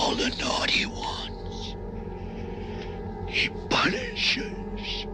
all the naughty ones. He punishes.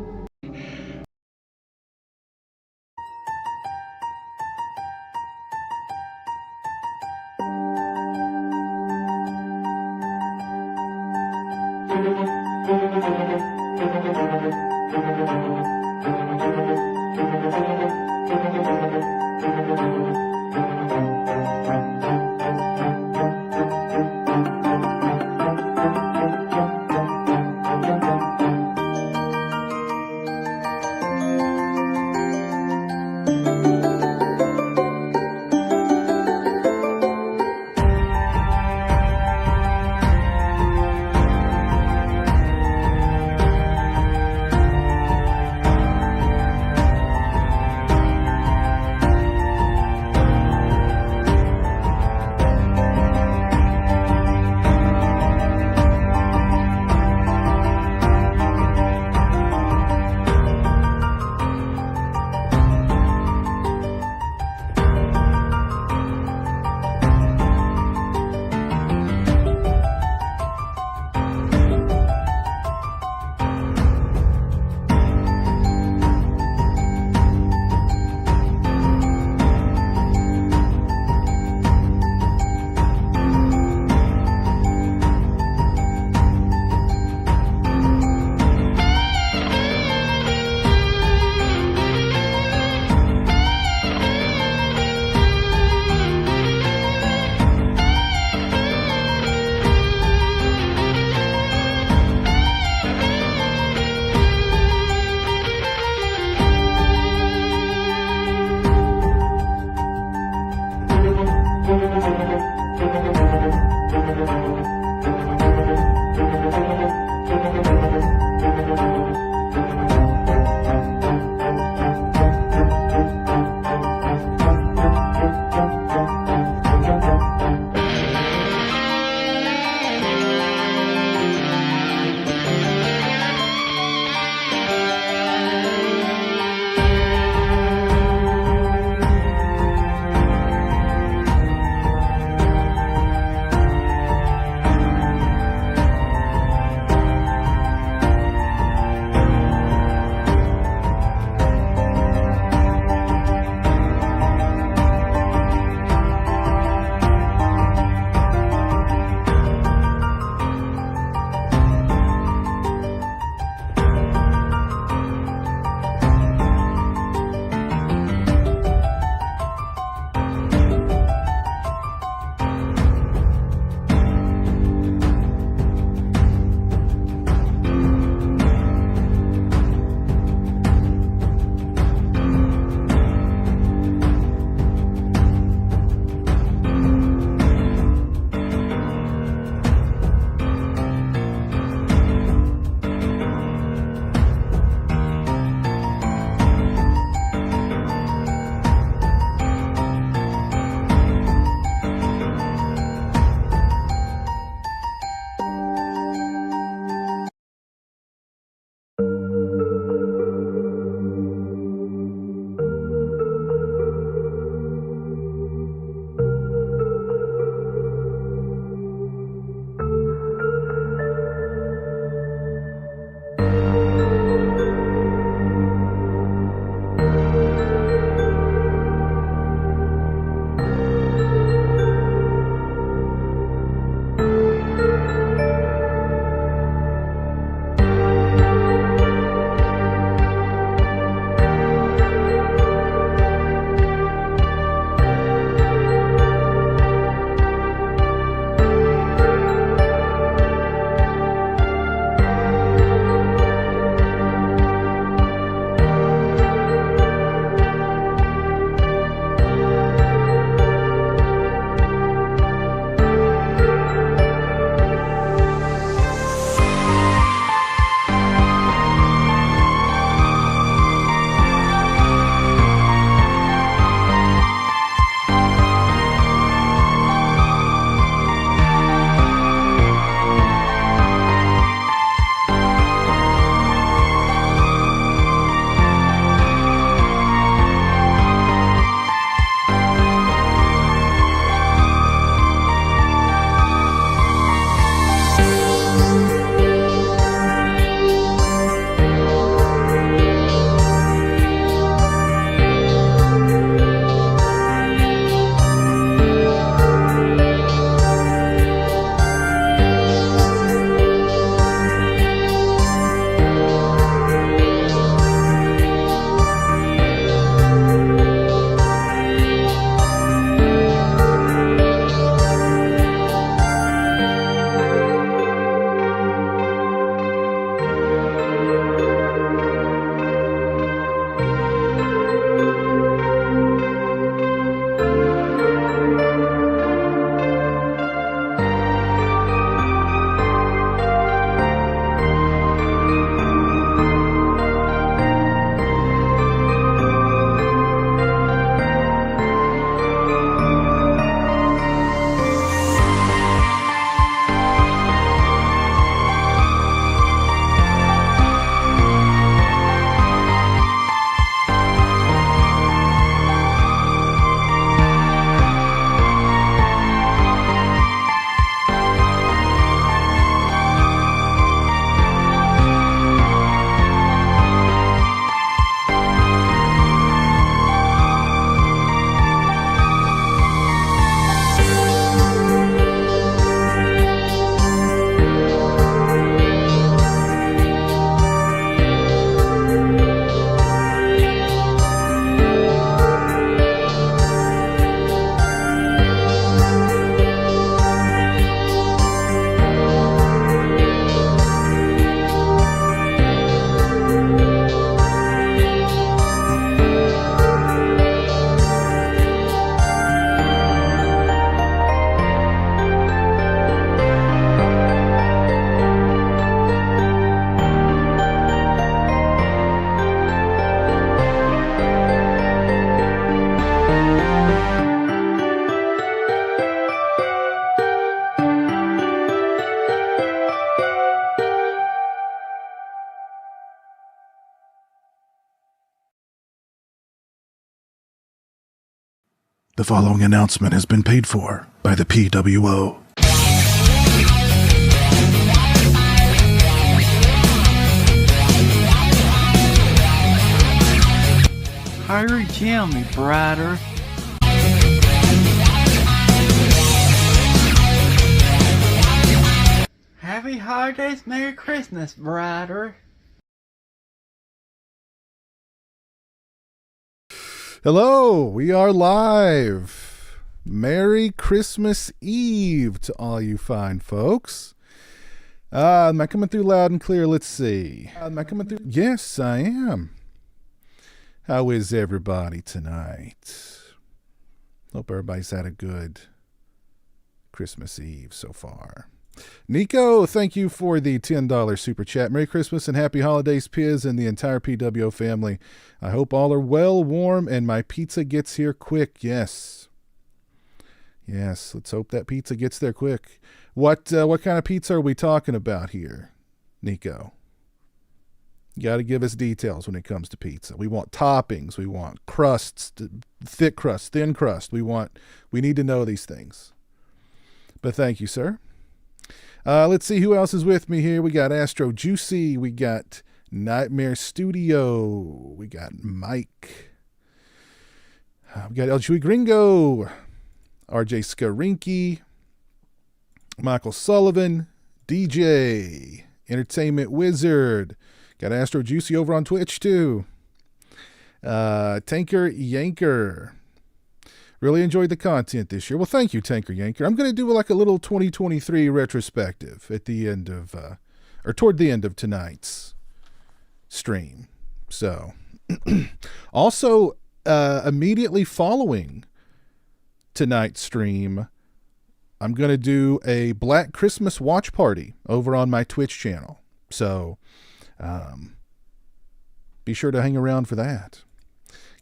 The following announcement has been paid for by the PWO. Hurry, tell me, brighter. Happy holidays, Merry Christmas, brighter. Hello, we are live. Merry Christmas Eve to all you fine folks. Am I coming through loud and clear? Let's see. Am I coming through? Yes, I am. How is everybody tonight? Hope everybody's had a good Christmas Eve so far. Nico, thank you for the $10 super chat. Merry Christmas and happy holidays, Piz, and the entire PWO family. I hope all are well, warm, and my pizza gets here quick. Yes. Yes, let's hope that pizza gets there quick. What kind of pizza are we talking about here, Nico? You got to give us details when it comes to pizza. We want toppings. We want crusts, thick crust, thin crust. We need to know these things. But thank you, sir. Let's see who else is with me here. We got Astro Juicy. We got Nightmare Studio. We got Mike. We got El Chewy Gringo. RJ Skarinky. Michael Sullivan. DJ. Entertainment Wizard. Got Astro Juicy over on Twitch too. Tanker Yanker. Really enjoyed the content this year. Well, thank you, Tanker Yanker. I'm going to do like a little 2023 retrospective at the end of, or toward the end of tonight's stream. So, also, immediately following tonight's stream, I'm going to do a Black Christmas watch party over on my Twitch channel. So, be sure to hang around for that.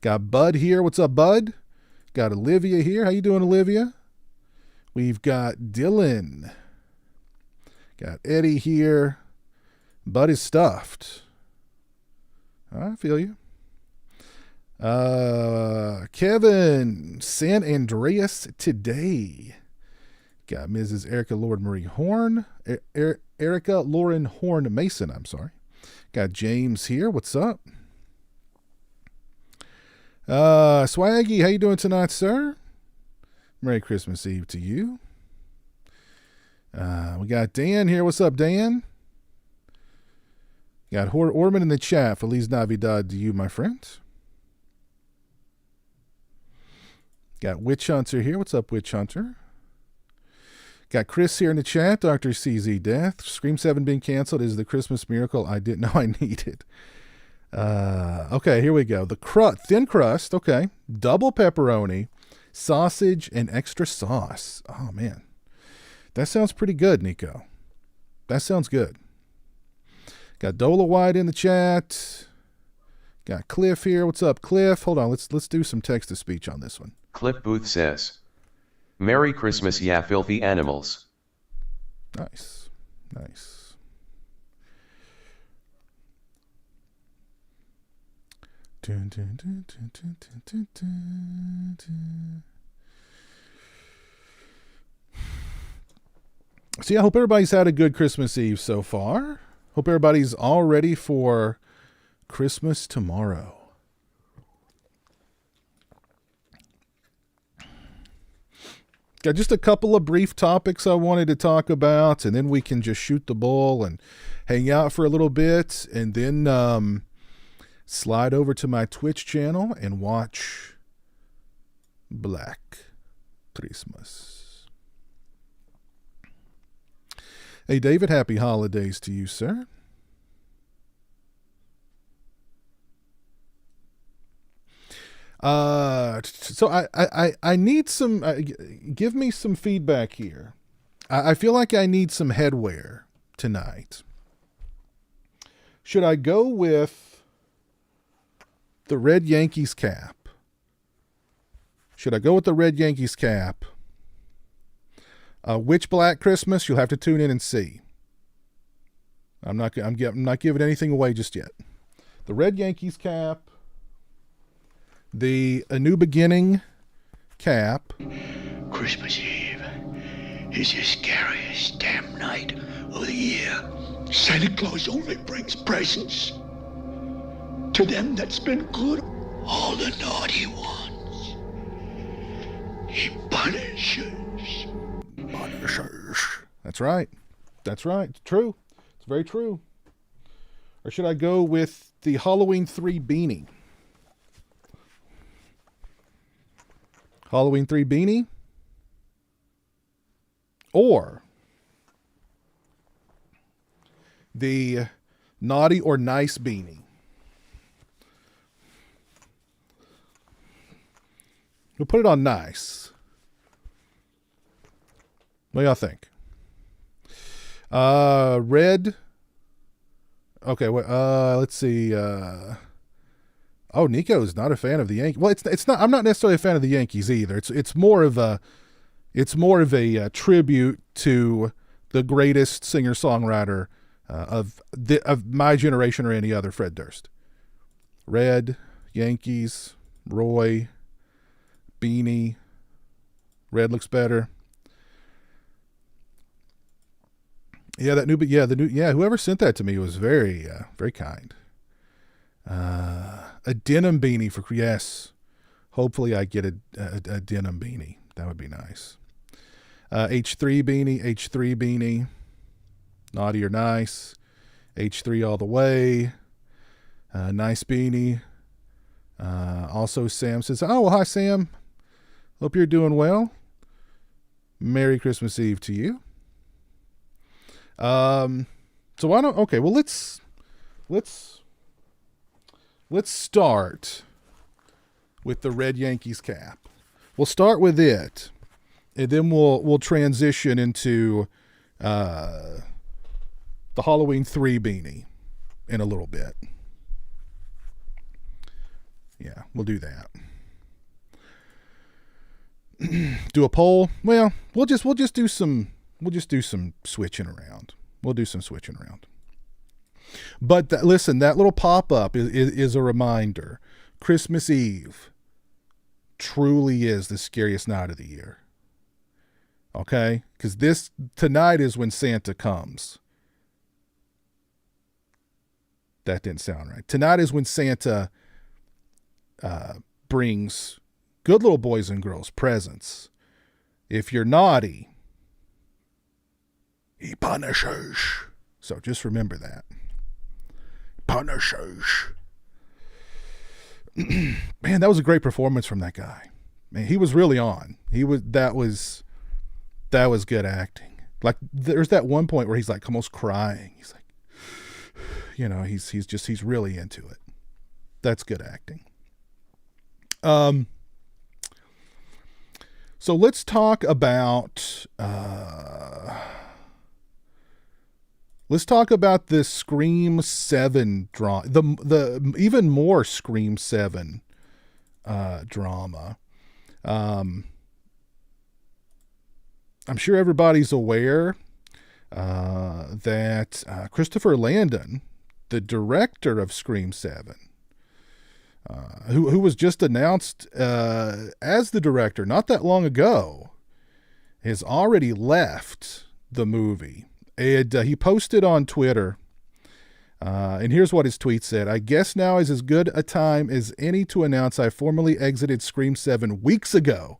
Got Bud here. What's up, Bud? Got Olivia here. How you doing, Olivia? We've got Dylan. Got Eddie here. Bud is stuffed. I feel you. Kevin. San Andreas today. Got Mrs. Erica Lord Marie Horn. Erica Lauren Horn Mason, I'm sorry. Got James here. What's up? Swaggy, how you doing tonight, sir? Merry Christmas Eve to you. We got Dan here. What's up, Dan? Got Orman in the chat. Feliz Navidad to you, my friend. Got Witch Hunter here. What's up, Witch Hunter? Got Chris here in the chat. Dr. CZ Death. Scream 7 being canceled is the Christmas miracle I didn't know I needed. Okay, here we go. The thin crust. Okay. Double pepperoni, sausage, and extra sauce. Oh, man. That sounds pretty good, Nico. That sounds good. Got Dola White in the chat. Got Cliff here. What's up, Cliff? Hold on. Let's do some text-to-speech on this one. Cliff Booth says, Merry Christmas, ya filthy animals. Nice. Nice. See, I hope everybody's had a good Christmas Eve so far. Hope everybody's all ready for Christmas tomorrow. Got just a couple of brief topics I wanted to talk about, and then we can just shoot the bull and hang out for a little bit, and then slide over to my Twitch channel and watch Black Christmas. Hey, David, happy holidays to you, sir. So I need some, give me some feedback here. I feel like I need some headwear tonight. Should I go with the red Yankees cap? Should I go with the red Yankees cap? Which Black Christmas? You'll have to tune in and see. I'm not giving anything away just yet. The red Yankees cap, A New Beginning cap. Christmas Eve is the scariest damn night of the year. Santa Claus only brings presents to them that's been good. All the naughty ones, he punishes. That's right. That's right. It's true. It's very true. Or should I go with the Halloween 3 beanie? Halloween 3 beanie? Or the naughty or nice beanie? We'll put it on nice. What do y'all think? Red. Okay, let's see. Nico's not a fan of the Yankees. Well, it's not. I'm not necessarily a fan of the Yankees either. It's more of a tribute to the greatest singer-songwriter of my generation or any other, Fred Durst. Red, Yankees, Roy, beanie. Red looks better. Whoever sent that to me was very, very kind. A denim beanie for, yes. Hopefully I get a denim beanie. That would be nice. H3 beanie. Naughty or nice. H3 all the way. Nice beanie. Also Sam says, oh, well, hi Sam. Hope you're doing well. Merry Christmas Eve to you. So why don't, okay, well, let's start with the Red Yankees cap. We'll start with it, and then we'll transition into the Halloween 3 beanie in a little bit. Yeah, we'll do that. Do a poll. Well, we'll just do some switching around. We'll do some switching around. But listen, that little pop-up is a reminder. Christmas Eve truly is the scariest night of the year. Okay? Because tonight is when Santa comes. That didn't sound right. Tonight is when Santa brings good little boys and girls presents. If you're naughty, he punishes. So just remember that. Punishes. Man, that was a great performance from that guy. Man, he was really on. That was good acting. Like there's that one point where he's like almost crying. He's like, he's really into it. That's good acting. So let's talk about this Scream 7 drama, the even more Scream 7 drama. I'm sure everybody's aware that Christopher Landon, the director of Scream 7, who was just announced as the director not that long ago, has already left the movie. And he posted on Twitter, and here's what his tweet said. I guess now is as good a time as any to announce I formally exited Scream 7 weeks ago.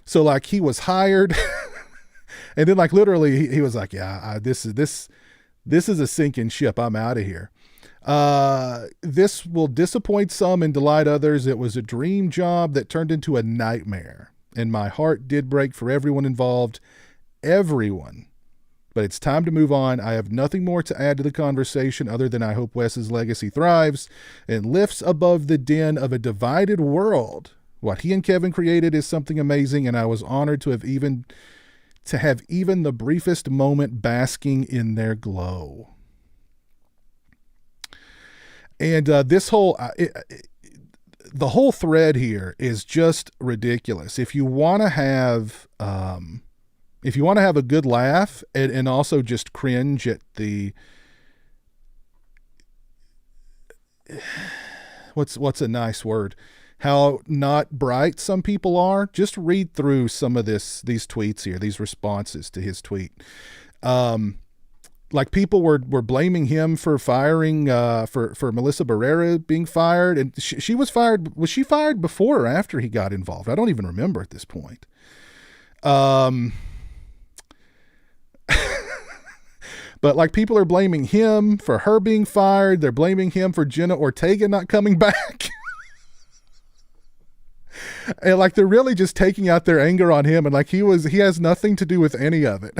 So like he was hired and then like literally he was like, yeah, this is a sinking ship. I'm out of here. This will disappoint some and delight others. It was a dream job that turned into a nightmare, and my heart did break for everyone involved. Everyone. But it's time to move on. I have nothing more to add to the conversation other than I hope Wes's legacy thrives and lifts above the din of a divided world. What he and Kevin created is something amazing, and I was honored to have even the briefest moment basking in their glow. And this whole the whole thread here is just ridiculous. If you want to have a good laugh and also just cringe at the what's a nice word? how not bright some people are, just read through some of these tweets here, these responses to his tweet. Like people were blaming him for firing, for Melissa Barrera being fired. And she was fired. Was she fired before or after he got involved? I don't even remember at this point. But like people are blaming him for her being fired. They're blaming him for Jenna Ortega not coming back. And like they're really just taking out their anger on him, and like he has nothing to do with any of it.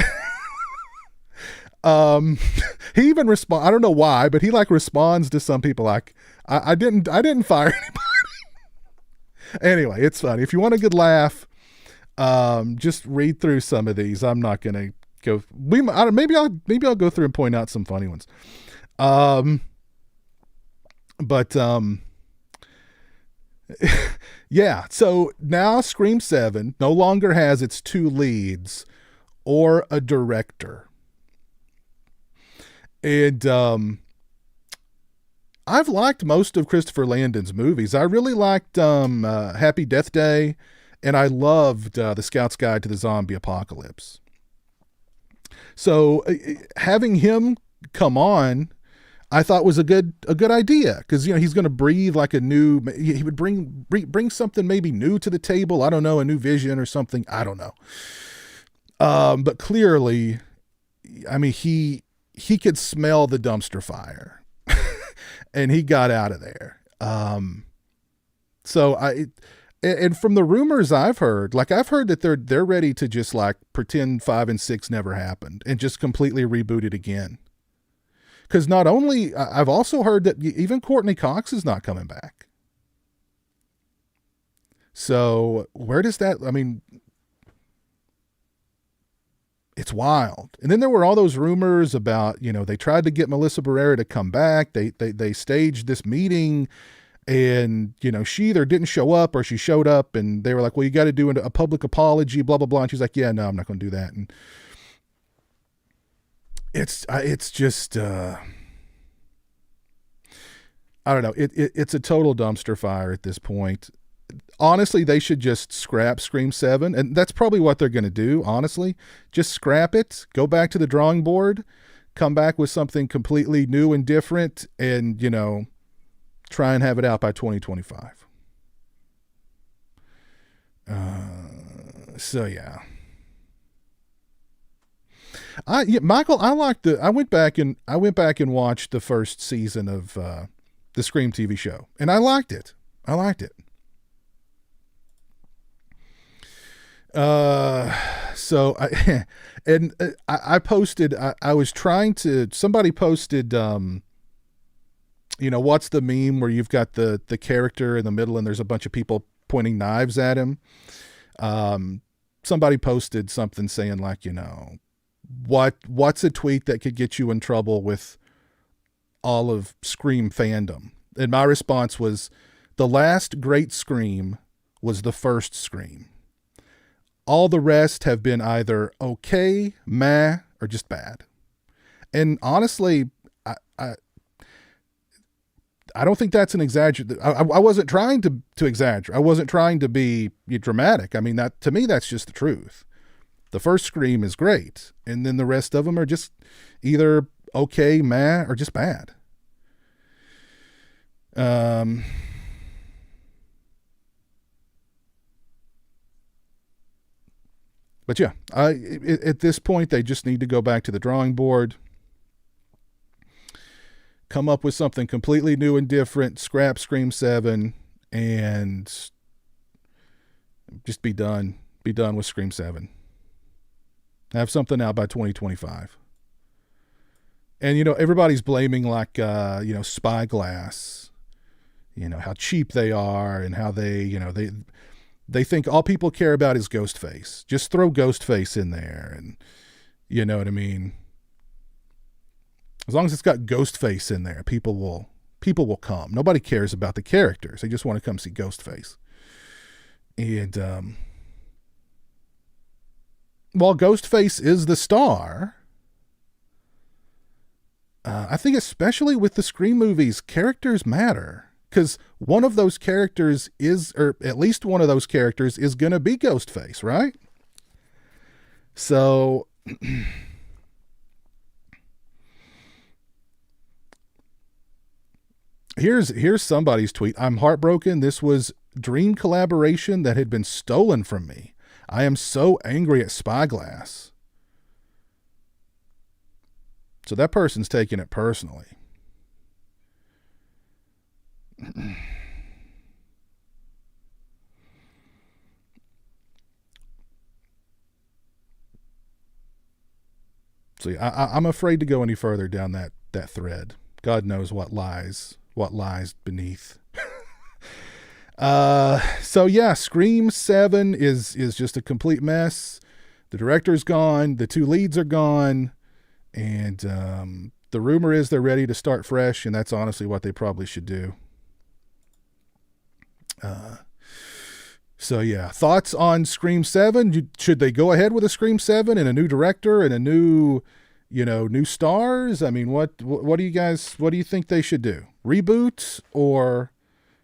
He even I don't know why, but he like responds to some people like, I didn't fire anybody. Anyway, it's funny. If you want a good laugh, just read through some of these. I'm not gonna go. Maybe I'll go through and point out some funny ones. Yeah. So now Scream 7 no longer has its 2 leads or a director. And I've liked most of Christopher Landon's movies. I really liked Happy Death Day, and I loved The Scout's Guide to the Zombie Apocalypse. So having him come on, I thought was a good idea, because he's going to breathe like a new. He would bring something maybe new to the table. I don't know, a new vision or something. I don't know. But clearly, I mean he could smell the dumpster fire, and he got out of there. And from the rumors I've heard that they're ready to just like pretend 5 and 6 never happened and just completely reboot it again. Because not only, I've also heard that even Courtney Cox is not coming back. So where does that, I mean, it's wild. And then there were all those rumors about, they tried to get Melissa Barrera to come back. They staged this meeting, and, she either didn't show up or she showed up, and they were like, well, you got to do a public apology, blah, blah, blah. And she's like, yeah, no, I'm not going to do that. And it's just, I don't know. It's a total dumpster fire at this point. Honestly, they should just scrap Scream 7, and that's probably what they're going to do, honestly. Just scrap it, go back to the drawing board, come back with something completely new and different, and, try and have it out by 2025. So, yeah. Michael, I went back and watched the first season of the Scream TV show, and I liked it. So I posted, somebody posted, what's the meme where you've got the character in the middle and there's a bunch of people pointing knives at him. Somebody posted something saying like, what's a tweet that could get you in trouble with all of Scream fandom? And my response was, the last great Scream was the first Scream. All the rest have been either okay, meh, or just bad. And honestly, I don't think that's an exaggeration. I wasn't trying to exaggerate. I wasn't trying to be dramatic. I mean, that to me, that's just the truth. The first Scream is great, and then the rest of them are just either okay, meh, or just bad. But yeah, at this point, they just need to go back to the drawing board, come up with something completely new and different, scrap Scream 7, and just be done. Be done with Scream 7. Have something out by 2025. And, everybody's blaming like, Spyglass, how cheap they are and how they think all people care about is Ghostface. Just throw Ghostface in there, and you know what I mean? As long as it's got Ghostface in there, people will come. Nobody cares about the characters. They just want to come see Ghostface. And while Ghostface is the star, I think especially with the Scream movies, characters matter. Because one of those characters is, or at least one of those characters is going to be Ghostface, right? So here's somebody's tweet. I'm heartbroken. This was dream collaboration that had been stolen from me. I am so angry at Spyglass. So that person's taking it personally. See, I'm afraid to go any further down that thread. God knows what lies beneath. So yeah, Scream 7 is just a complete mess. The director's gone, the two leads are gone, and the rumor is they're ready to start fresh, and that's honestly what they probably should do. So yeah, thoughts on Scream 7? Should they go ahead with a Scream 7 and a new director and a new stars? I mean, what do you think they should do? Reboot or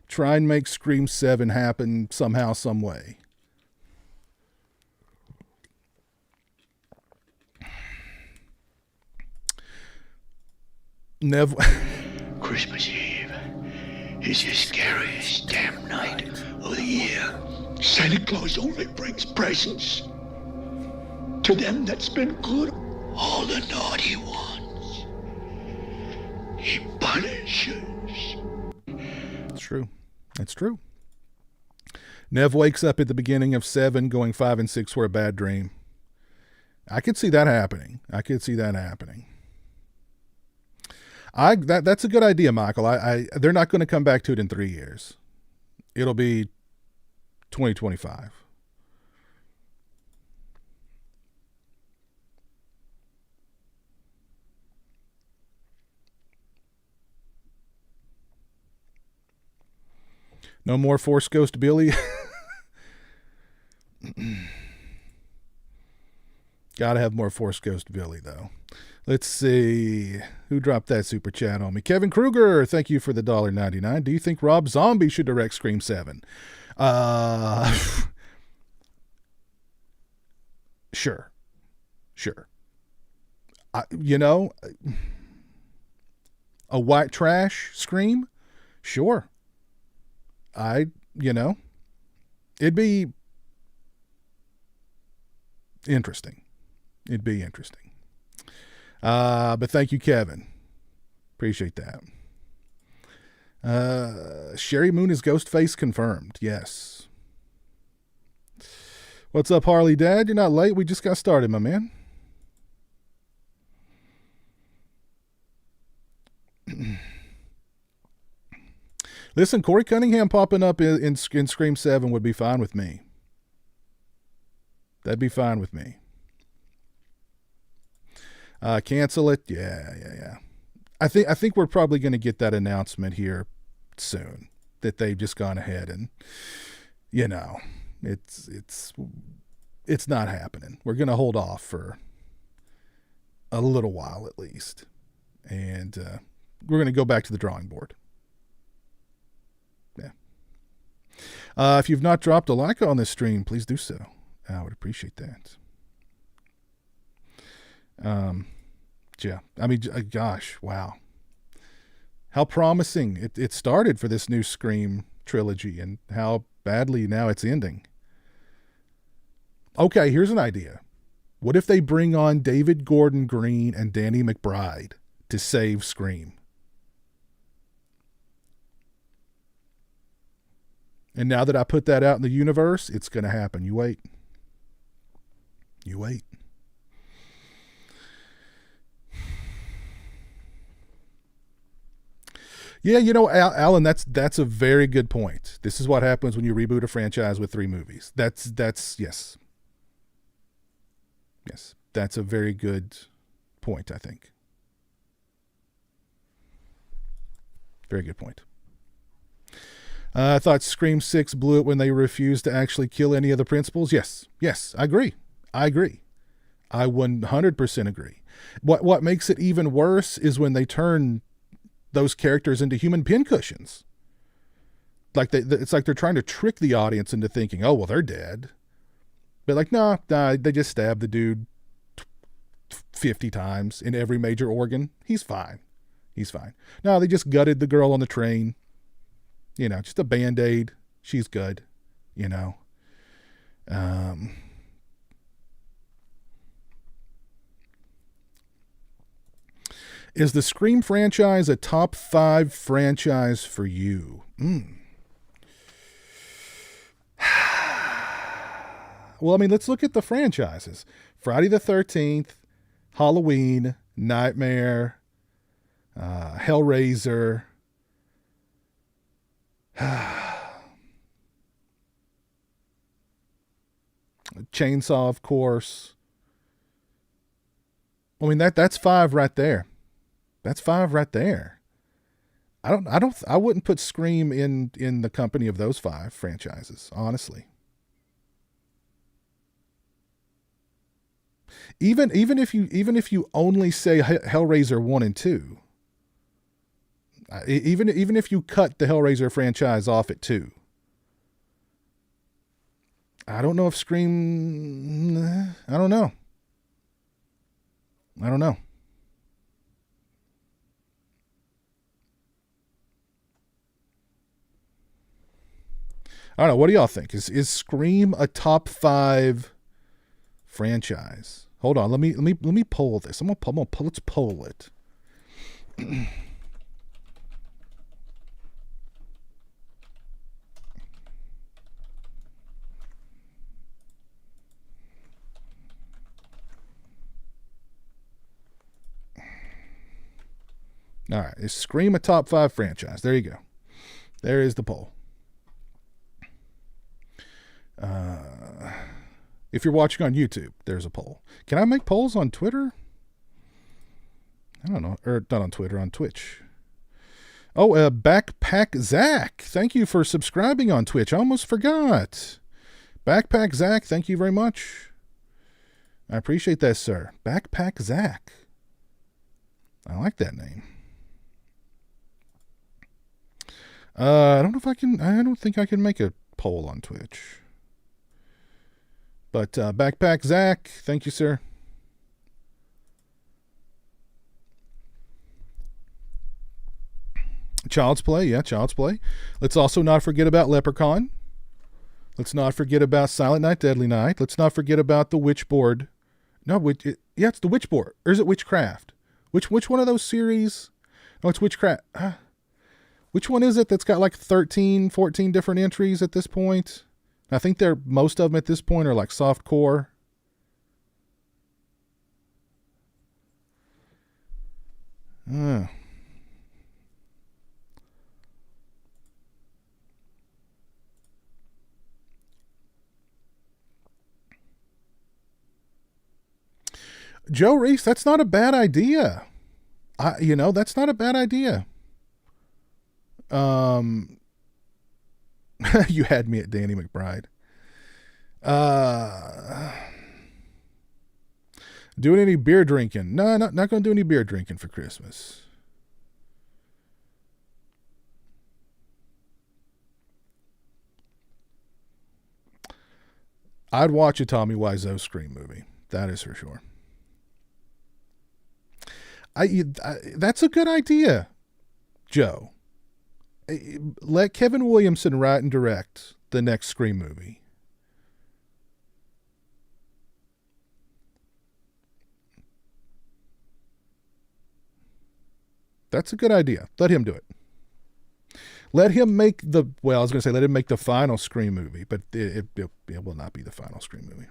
try and make Scream 7 happen somehow, some way? Christmas Eve is the scariest damn night of the year. Santa Claus only brings presents to them that's been good. All the naughty ones he punishes. It's true. It's true. Nev wakes up at the beginning of 7 going 5 and 6 were a bad dream. I could see that happening. That's a good idea, Michael. They're not going to come back to it in 3 years. It'll be 2025. No more Force Ghost Billy. Gotta have more Force Ghost Billy, though. Let's see. Who dropped that super chat on me? Kevin Kruger, thank you for the $1.99. Do you think Rob Zombie should direct Scream 7? Sure. A white trash Scream? Sure. It'd be interesting. But thank you, Kevin. Appreciate that. Sherry Moon is Ghostface confirmed. Yes. What's up, Harley Dad? You're not late. We just got started, my man. Listen, Corey Cunningham popping up in Scream 7 would be fine with me. That'd be fine with me. Cancel it. Yeah. I think we're probably going to get that announcement here soon that they've just gone ahead and, it's not happening. We're going to hold off for a little while at least. And we're going to go back to the drawing board. Yeah. If you've not dropped a like on this stream, please do so. I would appreciate that. Yeah. I mean, gosh, wow. How promising it started for this new Scream trilogy and how badly now it's ending. Okay, here's an idea. What if they bring on David Gordon Green and Danny McBride to save Scream? And now that I put that out in the universe, it's going to happen. You wait. Yeah, Alan, that's a very good point. This is what happens when you reboot a franchise with 3 movies. That's yes. Yes, that's a very good point, I think. Very good point. I thought Scream 6 blew it when they refused to actually kill any of the principals. Yes, I agree. I 100% agree. What makes it even worse is when they turn those characters into human pincushions. like it's like they're trying to trick the audience into thinking, oh, well, they're dead. But like, nah, they just stabbed the dude 50 times in every major organ. He's fine. No, they just gutted the girl on the train. You know, just a Band-Aid. She's good, you know. Is the Scream franchise a top 5 franchise for you? Well, I mean, let's look at the franchises. Friday the 13th, Halloween, Nightmare, Hellraiser, Chainsaw, of course. I mean, that's 5 right there. That's 5 right there. I wouldn't put Scream in the company of those 5 franchises, honestly. Even if you only say Hellraiser 1 and 2, even if you cut the Hellraiser franchise off at 2, I don't know if Scream. I don't know. I don't know. What do y'all think? Is Scream a top 5 franchise? Hold on, let me poll this. Let's poll it. All right, is Scream a top 5 franchise? There you go. There is the poll. If you're watching on YouTube, there's a poll. Can I make polls on Twitter? I don't know. Or not on Twitter, on Twitch. Oh, Backpack Zach. Thank you for subscribing on Twitch. I almost forgot. Backpack Zach, thank you very much. I appreciate that, sir. Backpack Zach. I like that name. I don't think I can make a poll on Twitch. But Backpack Zach, thank you, sir. Child's Play, yeah, Child's Play. Let's also not forget about Leprechaun. Let's not forget about Silent Night, Deadly Night. Let's not forget about the Witchboard. No, it's the Witchboard. Or is it Witchcraft? Which one of those series? No, it's Witchcraft. Which one is it that's got like 13, 14 different entries at this point? I think most of them at this point are like softcore. Joe Reese, that's not a bad idea. That's not a bad idea. You had me at Danny McBride. Doing any beer drinking? No, not going to do any beer drinking for Christmas. I'd watch a Tommy Wiseau Scream movie. That is for sure. That's a good idea, Joe. Let Kevin Williamson write and direct the next Scream movie. That's a good idea. Let him do it. Let him make let him make the final Scream movie, but it will not be the final Scream movie.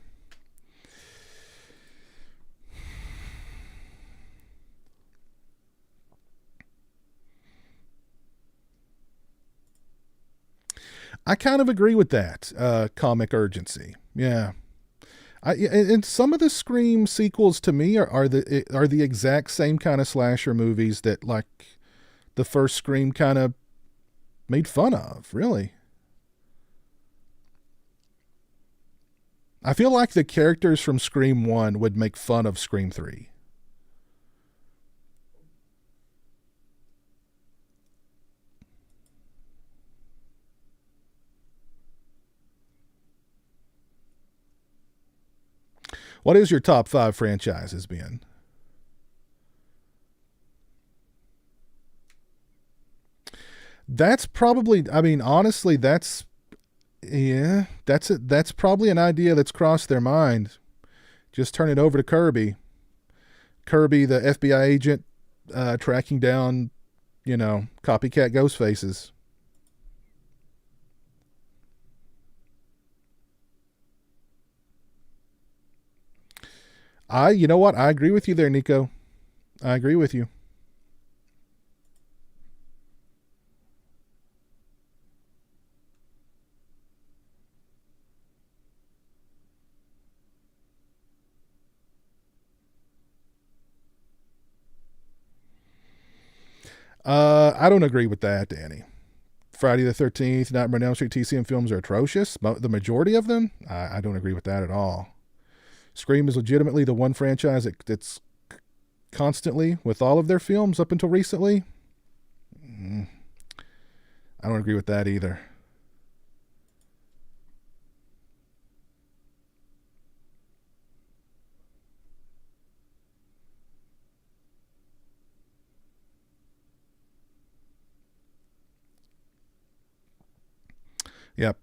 I kind of agree with that, comic urgency. Yeah. And some of the Scream sequels to me are the exact same kind of slasher movies that like the first Scream kind of made fun of, really. I feel like the characters from Scream 1 would make fun of Scream 3. What is your top 5 franchises, Ben? That's probably, I mean, honestly, that's probably an idea that's crossed their mind. Just turn it over to Kirby. Kirby, the FBI agent, tracking down, copycat ghost faces. You know what? I agree with you there, Nico. I agree with you. I don't agree with that, Danny. Friday the 13th, Nightmare on Elm Street, TCM films are atrocious. The majority of them, I don't agree with that at all. Scream is legitimately the one franchise that's constantly, with all of their films up until recently. I don't agree with that either. Yep,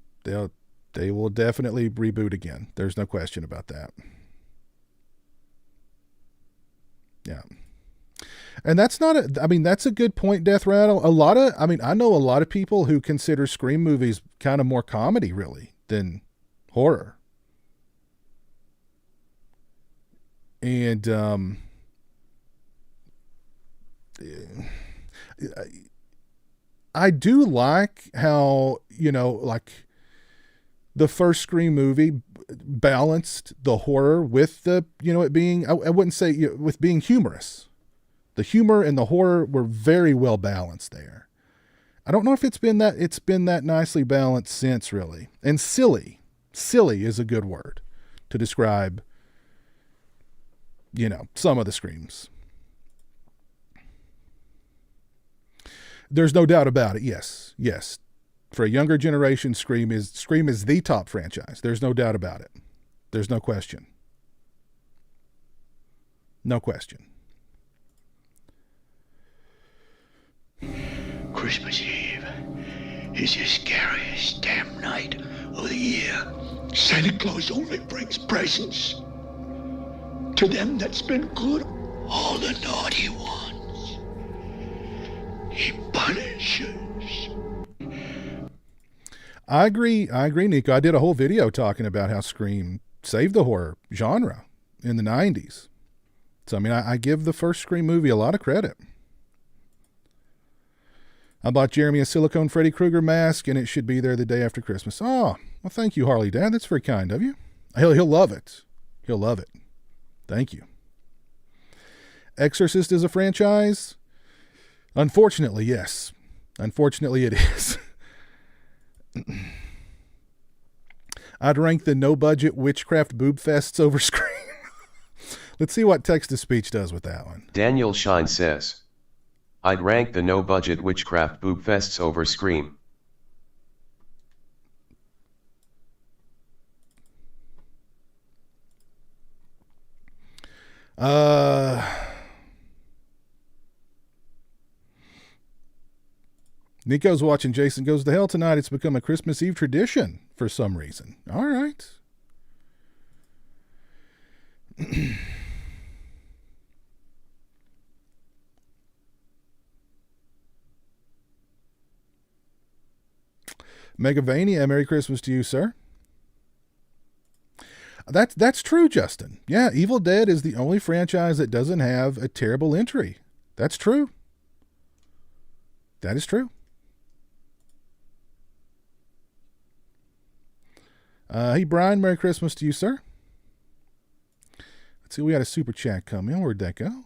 they will definitely reboot again. There's no question about that. Yeah. And that's that's a good point, Death Rattle. I know a lot of people who consider Scream movies kind of more comedy, really, than horror. And, I do like how, the first Scream movie balanced the horror with the, it being, I wouldn't say, with being humorous. The humor and the horror were very well balanced there. I don't know if it's been that nicely balanced since, really. And silly is a good word to describe, some of the Screams. There's no doubt about it. Yes. For a younger generation, Scream is the top franchise. There's no doubt about it. There's no question. No question. Christmas Eve is the scariest damn night of the year. Santa Claus only brings presents to them that's been good, all the naughty ones. He punishes. I agree, Nico. I did a whole video talking about how Scream saved the horror genre in the 90s. So, I give the first Scream movie a lot of credit. I bought Jeremy a silicone Freddy Krueger mask, and it should be there the day after Christmas. Oh, well, thank you, Harley Dad. That's very kind of you. He'll love it. He'll love it. Thank you. Exorcist is a franchise? Unfortunately, yes. Unfortunately, it is. I'd rank the no-budget witchcraft boob fests over Scream. Let's see what text-to-speech does with that one. Daniel Shine says, I'd rank the no-budget witchcraft boob fests over Scream. Nico's watching Jason Goes to Hell tonight. It's become a Christmas Eve tradition for some reason. All right. Megavania, Merry Christmas to you, sir. That's true, Justin. Yeah, Evil Dead is the only franchise that doesn't have a terrible entry. That's true. That is true. Hey, Brian, Merry Christmas to you, sir. Let's see, we had a super chat come in. Where'd that go?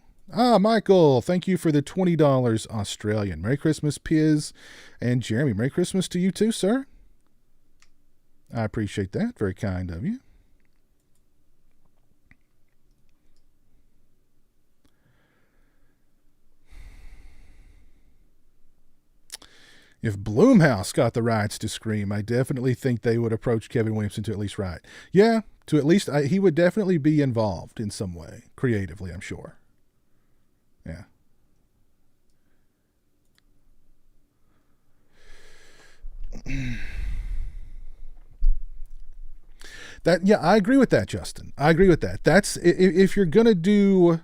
Michael, thank you for the $20 Australian. Merry Christmas, Piz and Jeremy. Merry Christmas to you too, sir. I appreciate that. Very kind of you. If Blumhouse got the rights to Scream, I definitely think they would approach Kevin Williamson to at least write. Yeah, To at least, he would definitely be involved in some way, creatively, I'm sure. Yeah. I agree with that, Justin. I agree with that. That's, if you're going to do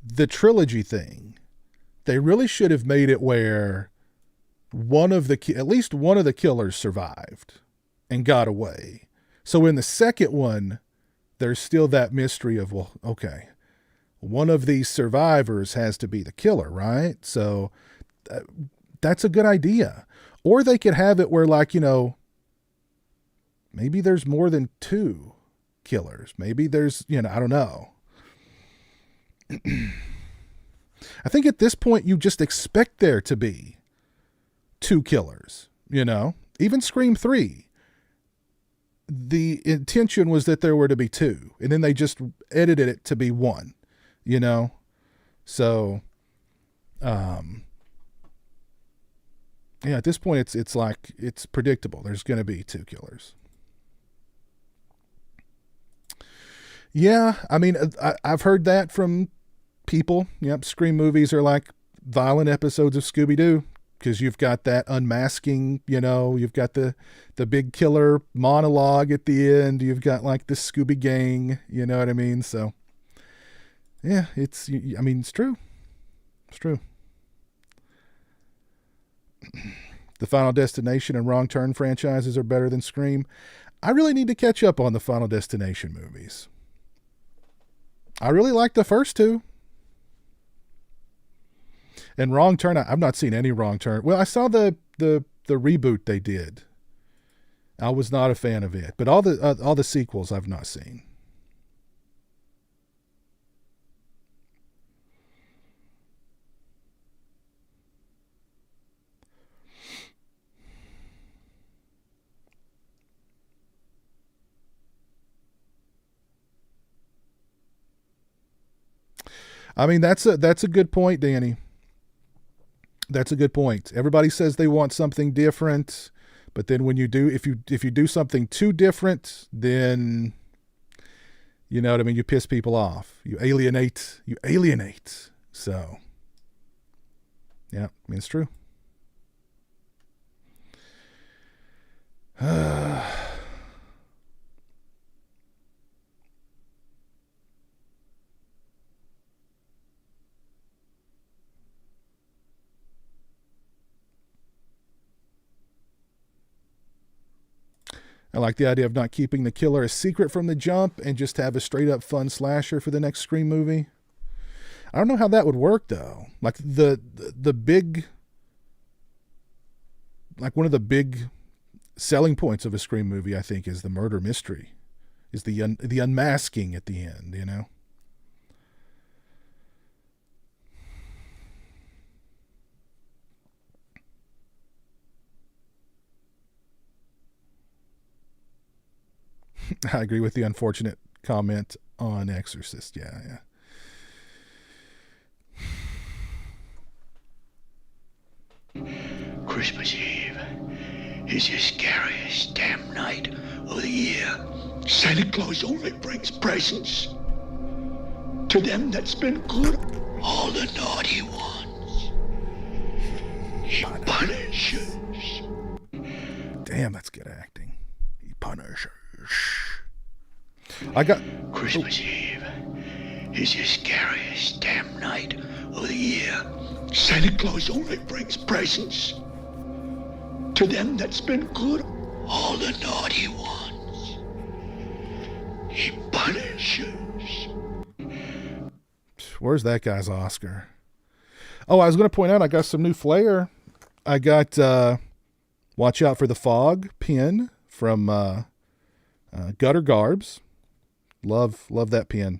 the trilogy thing, they really should have made it where at least one of the killers survived and got away. So in the second one, there's still that mystery of, well, okay, one of these survivors has to be the killer, right? So that's a good idea. Or they could have it where, like, maybe there's more than two killers. Maybe there's, I don't know. I think at this point you just expect there to be two killers, even Scream 3. The intention was that there were to be two, and then they just edited it to be one, So, at this point it's like, it's predictable. There's going to be two killers. Yeah, I mean, I've heard that from people. Yep, Scream movies are like violent episodes of Scooby-Doo, because you've got that unmasking, you've got the big killer monologue at the end. You've got like the Scooby gang, you know what I mean? So, yeah, it's true. It's true. The Final Destination and Wrong Turn franchises are better than Scream. I really need to catch up on the Final Destination movies. I really like the first two. And Wrong Turn, I've not seen any Wrong Turn. Well, I saw the reboot they did. I was not a fan of it, but all the sequels I've not seen. I mean, that's a good point, Danny. That's a good point. Everybody says they want something different, but then when you do, if you do something too different, then you know what I mean, you piss people off. You alienate. So, yeah, I mean, it's true. I like the idea of not keeping the killer a secret from the jump and just have a straight up fun slasher for the next Scream movie. I don't know how that would work though. Like the big, like one of the big selling points of a Scream movie, I think, is the murder mystery, is the unmasking at the end, I agree with the unfortunate comment on Exorcist. Yeah. Christmas Eve is the scariest damn night of the year. Santa Claus only brings presents to them that's been good. All the naughty ones he punishes. Damn, that's good acting. He punishes. I got Christmas Eve is the scariest damn night of the year. Santa Claus only brings presents to them that's been good. All the naughty ones he punishes. Where's that guy's Oscar? Oh, I was going to point out I got some new flair. I got Watch Out for the Fog pin from Gutter Garbs. Love that pin.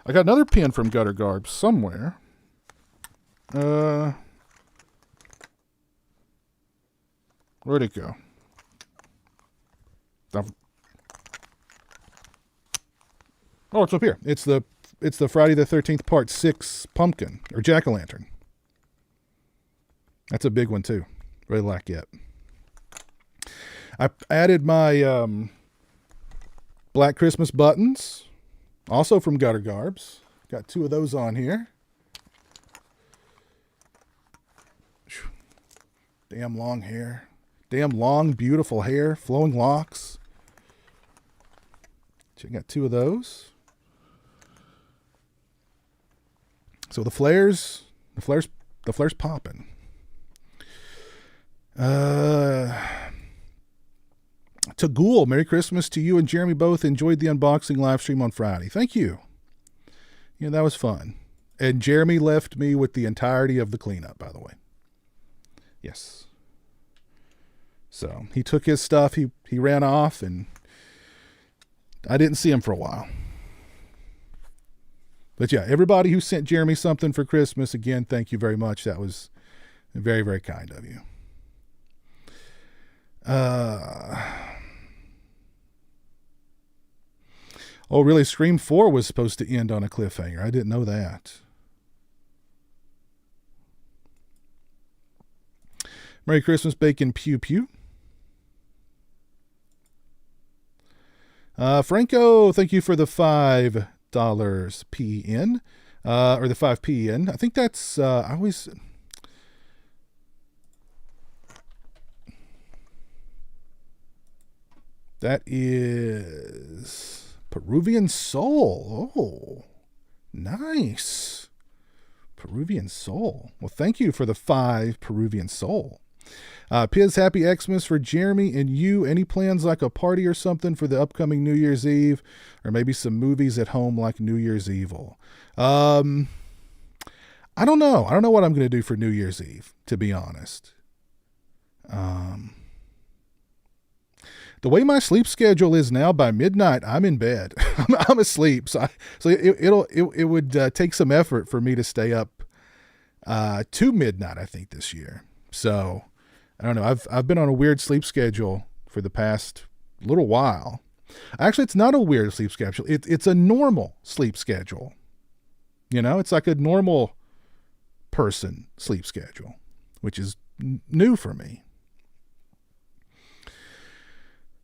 I got another pin from Gutter Garbs somewhere. Where'd it go? Oh, it's up here. It's the Friday the 13th Part 6 pumpkin or jack-o'-lantern. That's a big one too. Really like it. I added my Black Christmas buttons, also from Gutter Garbs. Got 2 of those on here. Damn long hair. Damn long, beautiful hair, flowing locks. So I got 2 of those. So the flares popping. To Ghoul, Merry Christmas to you and Jeremy both. Enjoyed the unboxing live stream on Friday. Thank you. Yeah, that was fun. And Jeremy left me with the entirety of the cleanup, by the way. Yes. So he took his stuff. He ran off, and I didn't see him for a while. But yeah, everybody who sent Jeremy something for Christmas, again, thank you very much. That was very, very kind of you. Oh, really? Scream 4 was supposed to end on a cliffhanger. I didn't know that. Merry Christmas, Bacon Pew Pew. Franco, thank you for the $5 PN, or the 5 PN. I think that's, I always... That is Peruvian Soul. Oh, nice. Peruvian Soul. Well, thank you for the 5 Peruvian Soul. Piz, happy Xmas for Jeremy and you. Any plans like a party or something for the upcoming New Year's Eve? Or maybe some movies at home like New Year's Evil? I don't know. I don't know what I'm going to do for New Year's Eve, to be honest. The way my sleep schedule is now, by midnight, I'm in bed. I'm asleep. So it would take some effort for me to stay up to midnight, I think, this year. So I don't know. I've been on a weird sleep schedule for the past little while. Actually, it's not a weird sleep schedule. It's a normal sleep schedule. You know, it's like a normal person sleep schedule, which is new for me.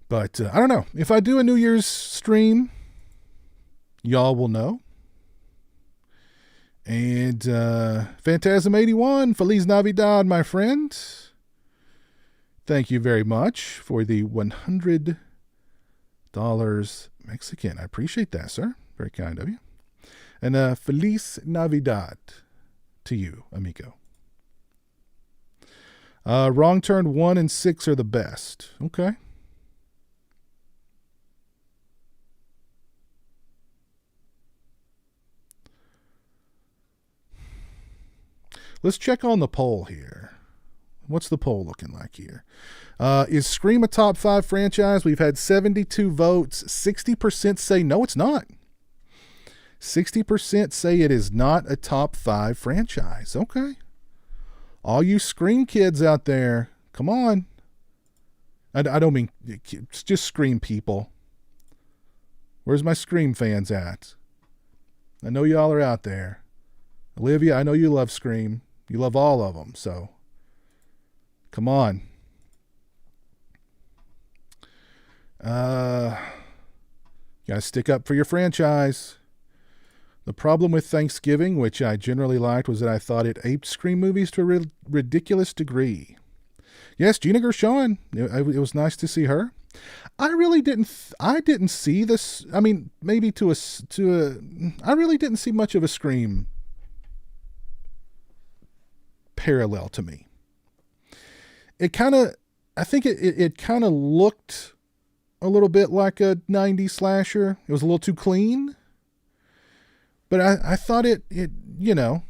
But I don't know. If I do a New Year's stream, y'all will know. And Phantasm81, Feliz Navidad, my friend. Thank you very much for the $100 Mexican. I appreciate that, sir. Very kind of you. And Feliz Navidad to you, amigo. Wrong Turn 1 and 6 are the best. Okay. Let's check on the poll here. What's the poll looking like here? Is Scream a top 5 franchise? We've had 72 votes. 60% say no, it's not. 60% say it is not a top 5 franchise. Okay. All you Scream kids out there, come on. I don't mean, it's just Scream people. Where's my Scream fans at? I know y'all are out there. Olivia, I know you love Scream. You love all of them, so come on. Gotta stick up for your franchise. The problem with Thanksgiving, which I generally liked, was that I thought it aped Scream movies to a ridiculous degree. Yes, Gina Gershon. It was nice to see her. I really didn't. I didn't see this. I mean, maybe I really didn't see much of a Scream parallel to me. It kind of, I think it kind of looked a little bit like a 90s slasher. It was a little too clean. But I thought it you know,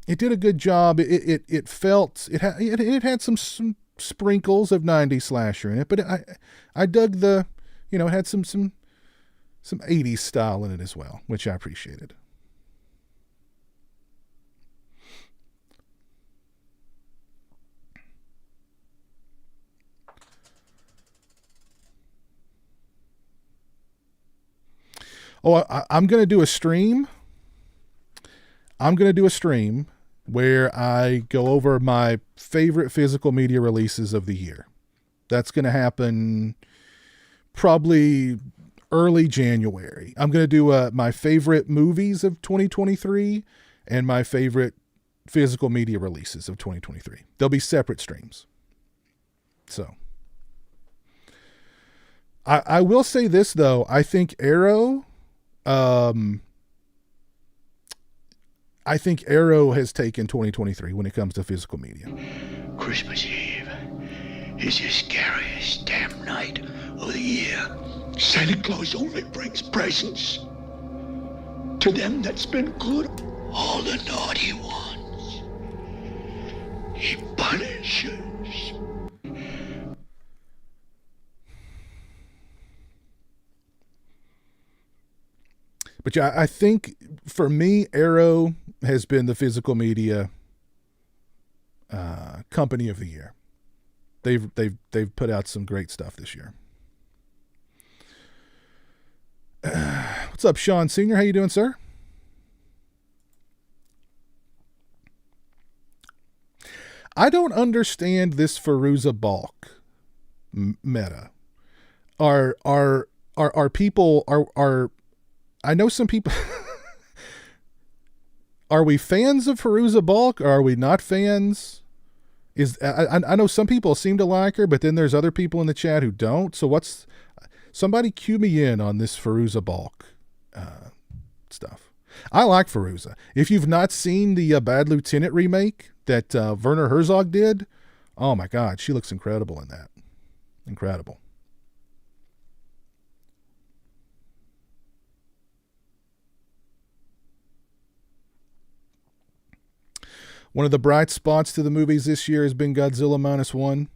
it did a good job. It felt, it had some sprinkles of 90s slasher in it, but I dug the, you know, it had some 80s style in it as well, which I appreciated. Oh, I'm going to do a stream. I'm going to do a stream where I go over my favorite physical media releases of the year. That's going to happen probably early January. I'm going to do my favorite movies of 2023 and my favorite physical media releases of 2023. They'll be separate streams. So I will say this though. I think Arrow has taken 2023 when it comes to physical media. Christmas Eve is the scariest damn night of the year. Santa Claus only brings presents to them that's been good. All the naughty ones he punishes. But yeah, I think for me, Arrow has been the physical media company of the year. They've put out some great stuff this year. What's up, Sean Sr.? How you doing, sir? I don't understand this Fairuza Balk meta. Are people are I know some people. Are we fans of Fairuza Balk or are we not fans? I know some people seem to like her, but then there's other people in the chat who don't. So somebody cue me in on this Fairuza Balk stuff. I like Fairuza. If you've not seen the Bad Lieutenant remake that Werner Herzog did, oh my God, she looks incredible in that. Incredible. One of the bright spots to the movies this year has been Godzilla -1.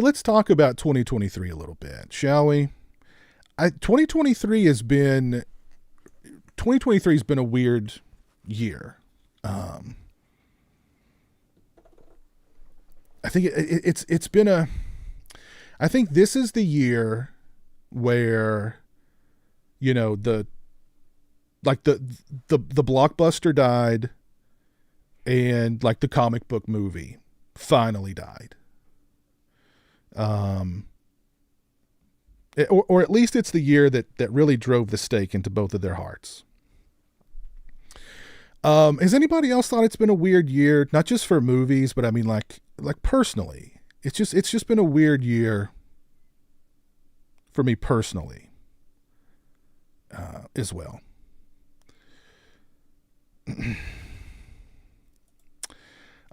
Let's talk about 2023 a little bit, shall we? 2023 has been a weird year. I think it's been I think this is the year where, the Blockbuster died. And like the comic book movie finally died. Or at least it's the year that really drove the stake into both of their hearts. Has anybody else thought it's been a weird year? Not just for movies, but I mean like personally. It's just been a weird year for me personally as well.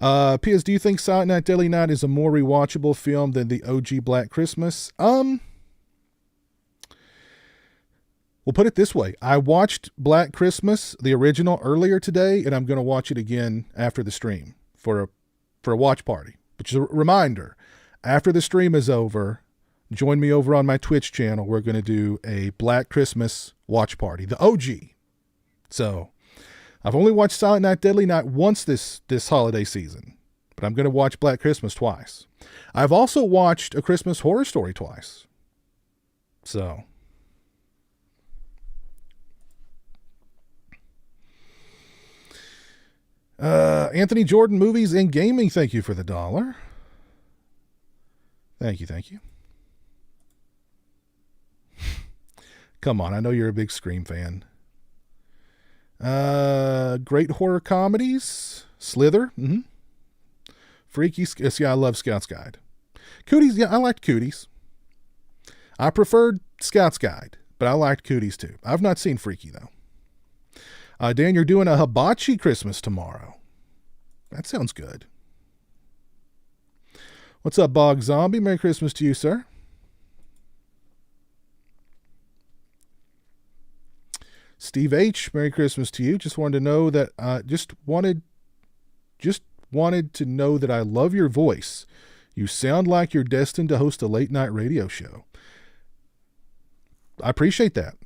P.S. Do you think Silent Night, Deadly Night is a more rewatchable film than the OG Black Christmas? We'll put it this way. I watched Black Christmas, the original, earlier today, and I'm going to watch it again after the stream for a watch party. Which is a reminder, after the stream is over, join me over on my Twitch channel. We're going to do a Black Christmas watch party, the OG. So I've only watched Silent Night, Deadly Night once this holiday season, but I'm going to watch Black Christmas twice. I've also watched A Christmas Horror Story twice. So Anthony Jordan, Movies and Gaming, thank you for the $1. Thank you. Come on, I know you're a big Scream fan. Great horror comedies. Slither. Mm-hmm. Freaky. Yeah, I love Scout's Guide. Cooties. Yeah, I liked Cooties. I preferred Scout's Guide, but I liked Cooties too. I've not seen Freaky though. Dan, you're doing a hibachi Christmas tomorrow. That sounds good. What's up, Bog Zombie? Merry Christmas to you, sir. Steve H, Merry Christmas to you. Just wanted to know that just wanted to know that I love your voice. You sound like you're destined to host a late night radio show. I appreciate that.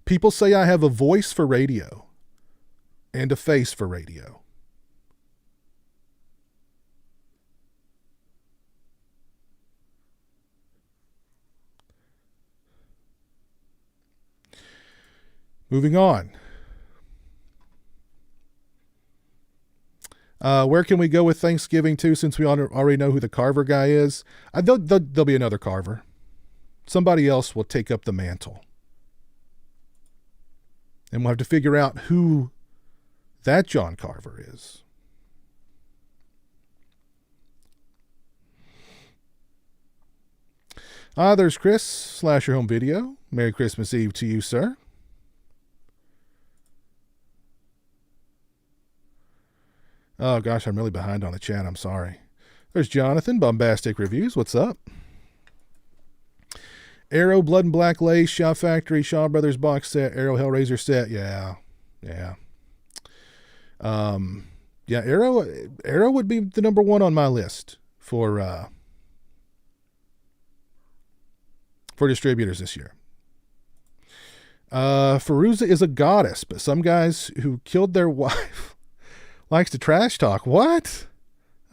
People say I have a voice for radio and a face for radio. Moving on. Where can we go with Thanksgiving too, since we already know who the Carver guy is? There'll be another Carver. Somebody else will take up the mantle. And we'll have to figure out who that John Carver is. There's Chris, Slasher Home Video. Merry Christmas Eve to you, sir. Oh, gosh, I'm really behind on the chat. I'm sorry. There's Jonathan, Bombastic Reviews. What's up? Arrow, Blood and Black Lace, Shaw Factory, Shaw Brothers box set, Arrow Hellraiser set. Yeah. Arrow would be the number one on my list for distributors this year. Fairuza is a goddess, but some guys who killed their wife likes to trash talk. What?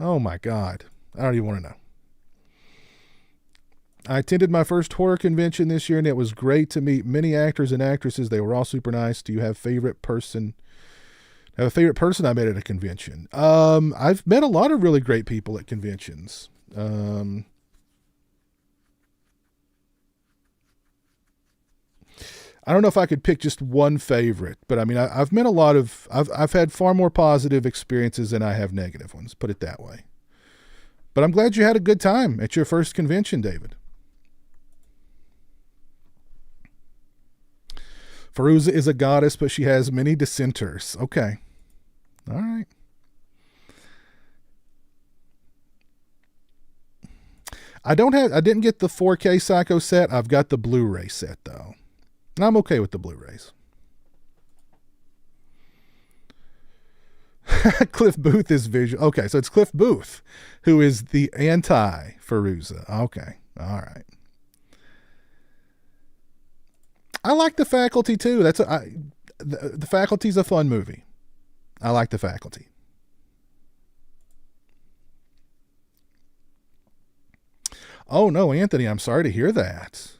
Oh my God. I don't even want to know. I attended my first horror convention this year, and it was great to meet many actors and actresses. They were all super nice. Do you have a favorite person I met at a convention? I've met a lot of really great people at conventions. I don't know if I could pick just one favorite, but I mean, I've met a lot of, I've had far more positive experiences than I have negative ones, put it that way. But I'm glad you had a good time at your first convention, David. Fairuza is a goddess, but she has many dissenters. Okay. All right. I didn't get the 4K Psycho set. I've got the Blu-ray set though. And I'm okay with the Blu-rays. Cliff Booth is visual. Okay, so it's Cliff Booth who is the anti-Fairuza. Okay, all right. I like The Faculty too. The Faculty's a fun movie. I like The Faculty. Oh no, Anthony, I'm sorry to hear that.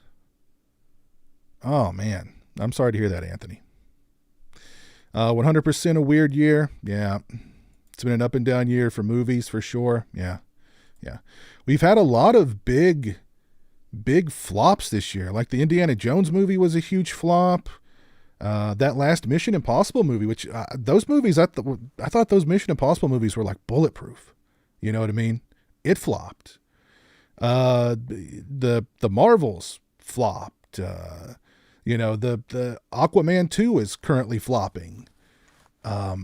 Oh man, I'm sorry to hear that, Anthony. 100% a weird year. Yeah. It's been an up and down year for movies for sure. Yeah. We've had a lot of big flops this year. Like the Indiana Jones movie was a huge flop. That last Mission Impossible movie, which those movies, I thought those Mission Impossible movies were like bulletproof. You know what I mean? It flopped. The Marvels flopped. The Aquaman 2 is currently flopping. So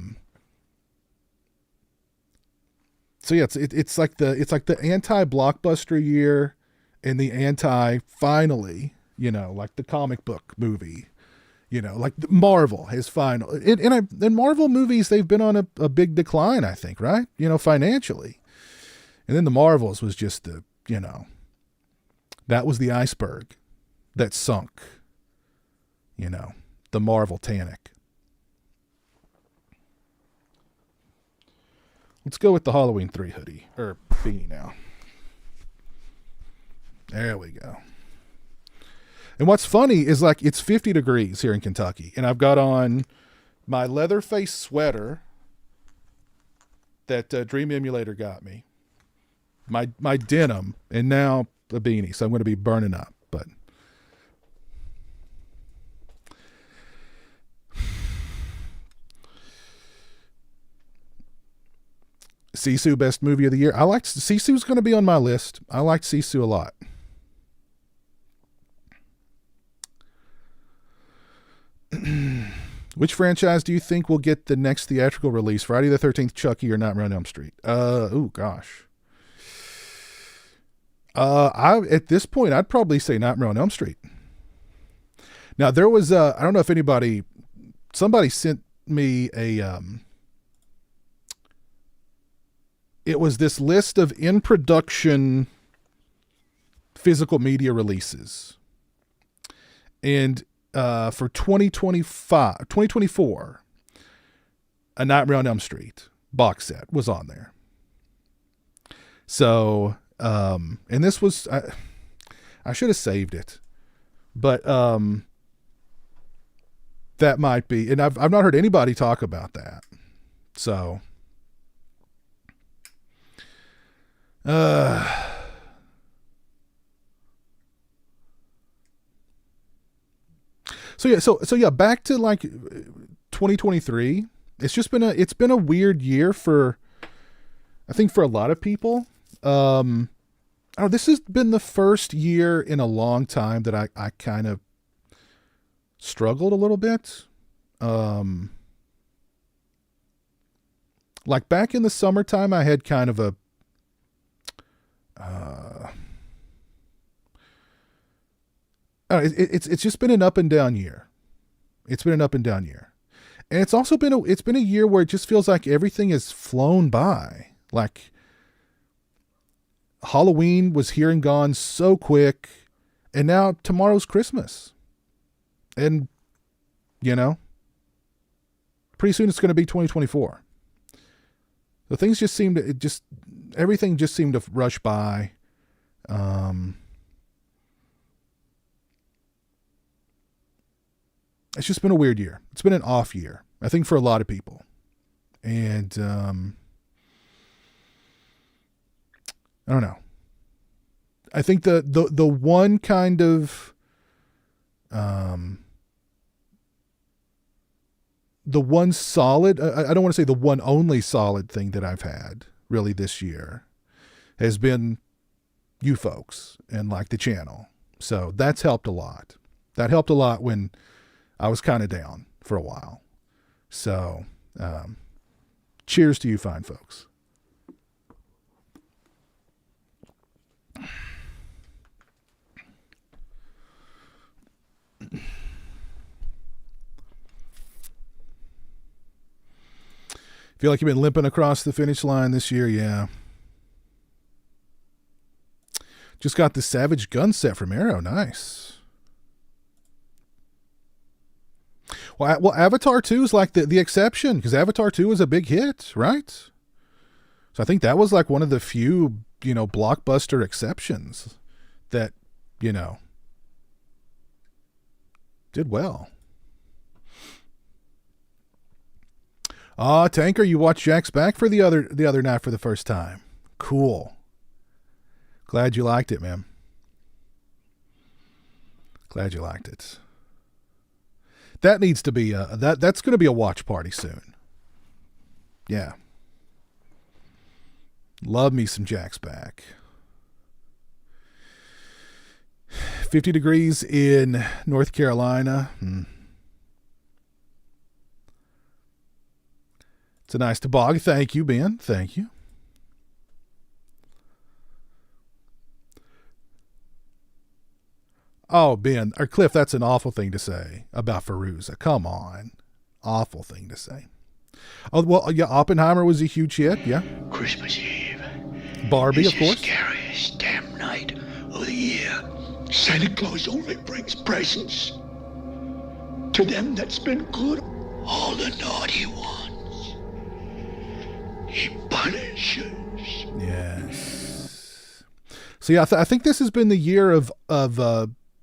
yeah, it's like the anti-blockbuster year and the anti-finally, like the comic book movie, like Marvel has finally, and Marvel movies, they've been on a big decline, I think, right? financially. And then the Marvels was just that was the iceberg that sunk, the Marvel Titanic. Let's go with the Halloween 3 hoodie, or beanie now. There we go. And what's funny is like it's 50 degrees here in Kentucky, and I've got on my Leatherface sweater that Dream Emulator got me, my denim, and now a beanie, so I'm going to be burning up. But Sisu, best movie of the year. Sisu's going to be on my list. I liked Sisu a lot. Which franchise do you think will get the next theatrical release? Friday the 13th, Chucky, or Nightmare on Elm Street? Gosh. At this point, I'd probably say Nightmare on Elm Street. Now, there was, I don't know if somebody sent me it was this list of in-production physical media releases. And for 2024, A Nightmare on Elm Street box set was on there. So, and this was, I should have saved it, but that might be, and I've not heard anybody talk about that. So, Uh, so yeah, back to like 2023. It's been a weird year for, I think, for a lot of people. This has been the first year in a long time that I kind of struggled a little bit. Like back in the summertime, I had kind of a, it's just been an up and down year. It's been an up and down year. And it's also been a year where it just feels like everything has flown by. Like Halloween was here and gone so quick, and now tomorrow's Christmas. And pretty soon it's going to be 2024. So things just seem to everything just seemed to rush by. It's just been a weird year. It's been an off year, I think, for a lot of people. And I don't know. I think the one kind of the one solid, I don't want to say the one only solid thing that I've had really this year has been you folks and like the channel. So that's helped a lot. That helped a lot when I was kind of down for a while. So, cheers to you fine folks. Feel like you've been limping across the finish line this year? Yeah. Just got the Savage gun set from Arrow. Nice. Well, Avatar 2 is like the exception, because Avatar 2 was a big hit, right? So I think that was like one of the few, blockbuster exceptions that, did well. Tanker, you watched Jack's Back for the other night for the first time. Cool. Glad you liked it, man. Glad you liked it. That needs to be that's going to be a watch party soon. Yeah. Love me some Jack's Back. 50 degrees in North Carolina. It's a nice toboggan. Thank you, Ben. Thank you. Oh, Ben, or Cliff, that's an awful thing to say about Fairuza. Come on. Awful thing to say. Oh, well, yeah, Oppenheimer was a huge hit, yeah. Christmas Eve. Barbie, is of course. The scariest damn night of the year. Santa Claus only brings presents to them that's been good. All the naughty ones, he punishes. Yes. So yeah, I think this has been the year of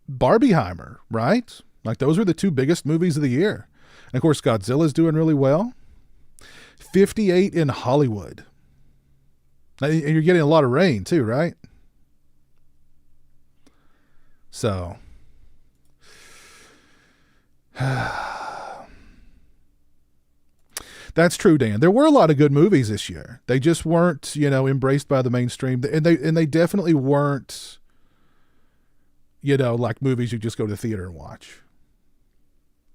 Barbieheimer, right? Like those were the two biggest movies of the year. And of course, Godzilla's doing really well. 58 in Hollywood. And you're getting a lot of rain too, right? So. That's true, Dan. There were a lot of good movies this year. They just weren't, embraced by the mainstream. And they definitely weren't, like movies you just go to the theater and watch.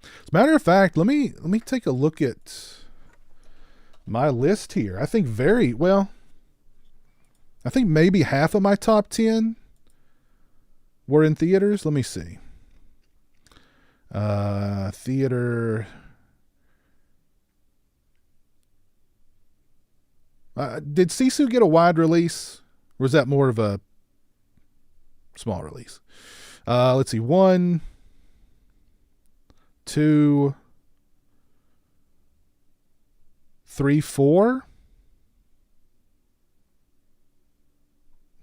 As a matter of fact, let me take a look at my list here. I think maybe half of my top 10 were in theaters. Let me see. Theater. Did Sisu get a wide release? Or was that more of a small release? Let's see. 1, 2, 3, 4. I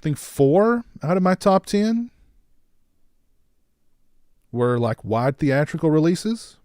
think 4 out of my top 10 were like wide theatrical releases.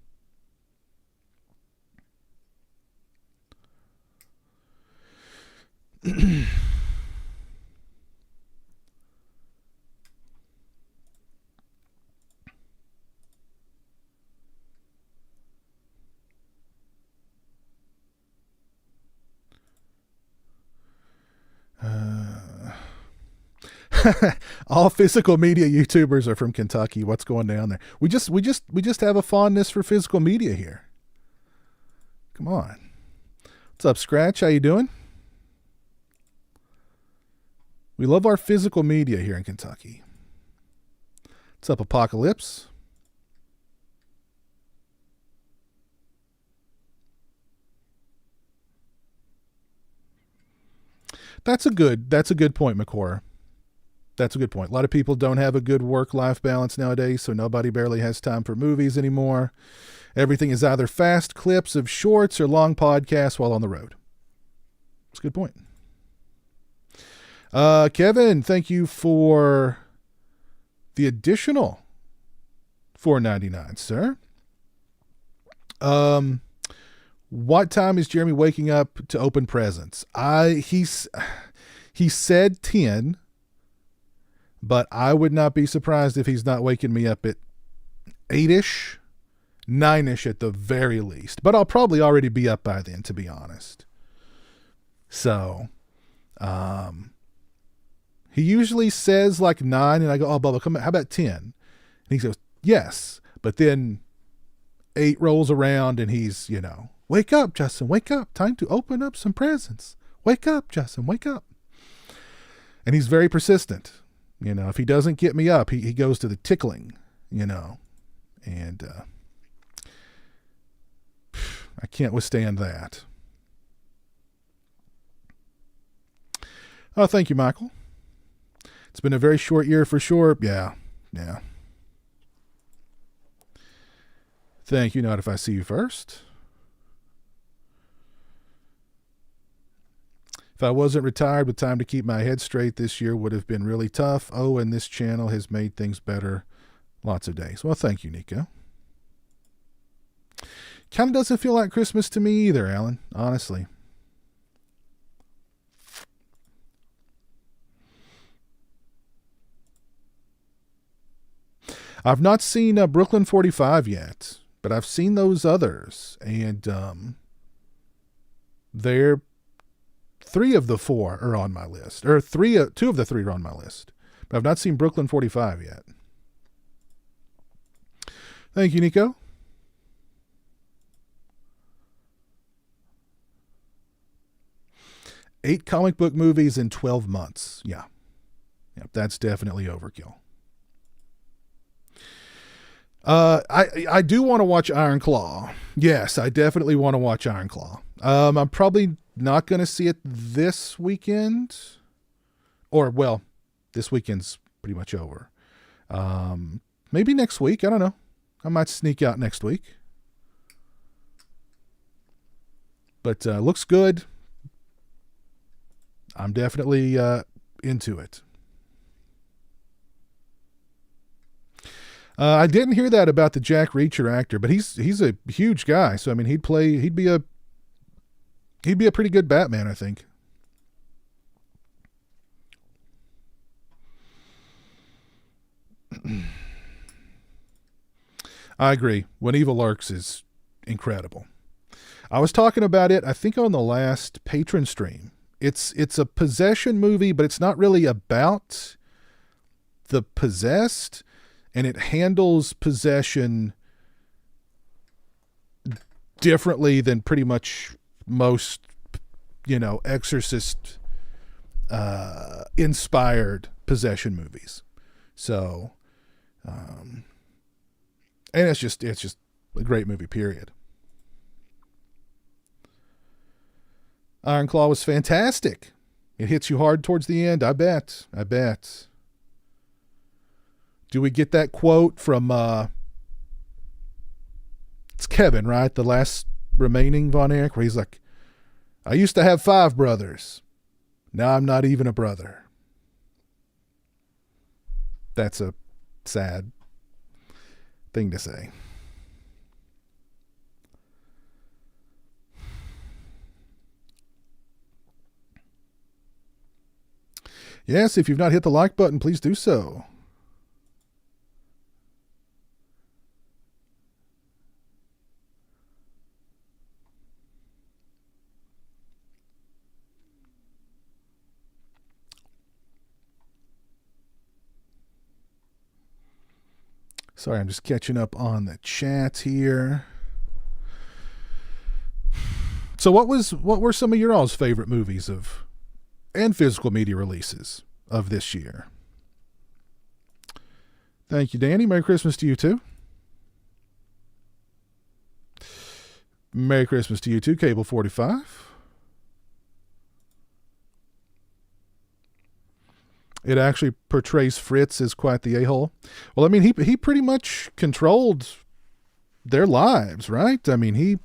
All physical media YouTubers are from Kentucky. What's going down there? We just have a fondness for physical media here. Come on. What's up, Scratch? How you doing? We love our physical media here in Kentucky. What's up, Apocalypse? That's a good point, McCora. That's a good point. A lot of people don't have a good work-life balance nowadays, so nobody barely has time for movies anymore. Everything is either fast clips of shorts or long podcasts while on the road. That's a good point. Kevin, thank you for the additional $4.99, sir. What time is Jeremy waking up to open presents? He said 10, but I would not be surprised if he's not waking me up at 8-ish, 9-ish at the very least. But I'll probably already be up by then, to be honest. So, he usually says like 9, and I go, oh, Bubba, come on, how about 10? And he goes, yes. But then 8 rolls around, and he's, wake up, Justin, wake up. Time to open up some presents. Wake up, Justin, wake up. And he's very persistent. If he doesn't get me up, he goes to the tickling, and I can't withstand that. Oh, thank you, Michael. It's been a very short year for sure. Yeah. Thank you, Not If I See You First. If I wasn't retired with time to keep my head straight, this year would have been really tough. Oh, and this channel has made things better lots of days. Well, thank you, Nico. Kind of doesn't feel like Christmas to me either, Alan, honestly. I've not seen Brooklyn 45 yet, but I've seen those others, and they're 3 of the 4 are on my list, or 2 of the 3 are on my list, but I've not seen Brooklyn 45 yet. Thank you, Nico. Eight comic book movies in 12 months. Yeah, that's definitely overkill. I do want to watch Iron Claw. Yes, I definitely want to watch Iron Claw. I'm probably not going to see it this weekend. This weekend's pretty much over. Maybe next week. I don't know. I might sneak out next week. But looks good. I'm definitely into it. I didn't hear that about the Jack Reacher actor, but he's a huge guy. So I mean, he'd be a pretty good Batman, I think. I agree. When Evil Lurks is incredible. I was talking about it, I think, on the last Patron stream. It's a possession movie, but it's not really about the possessed, and it handles possession differently than pretty much most, Exorcist inspired possession movies. So, and it's just a great movie, period. Iron Claw was fantastic. It hits you hard towards the end. I bet. Do we get that quote from, it's Kevin, right? The last remaining Von Erich, where he's like, I used to have 5 brothers. Now I'm not even a brother. That's a sad thing to say. Yes, if you've not hit the like button, please do so. Sorry, I'm just catching up on the chat here. So what were some of your all's favorite movies and physical media releases of this year? Thank you, Danny. Merry Christmas to you too. Merry Christmas to you too, Cable 45. It actually portrays Fritz as quite the a-hole. Well, I mean, he pretty much controlled their lives, right? I mean,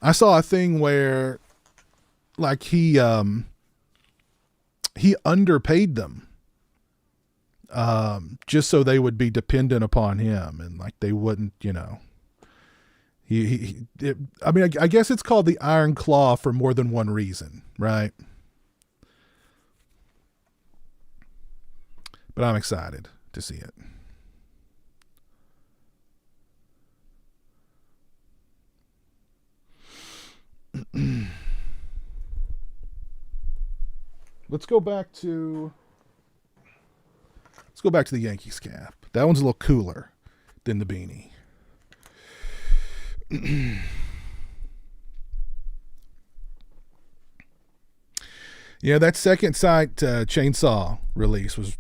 I saw a thing where, like, he underpaid them, just so they would be dependent upon him, and like they wouldn't, I guess it's called the Iron Claw for more than one reason, right? But I'm excited to see it. Let's go back to the Yankees cap. That one's a little cooler than the beanie. Yeah, that Second Sight chainsaw release was,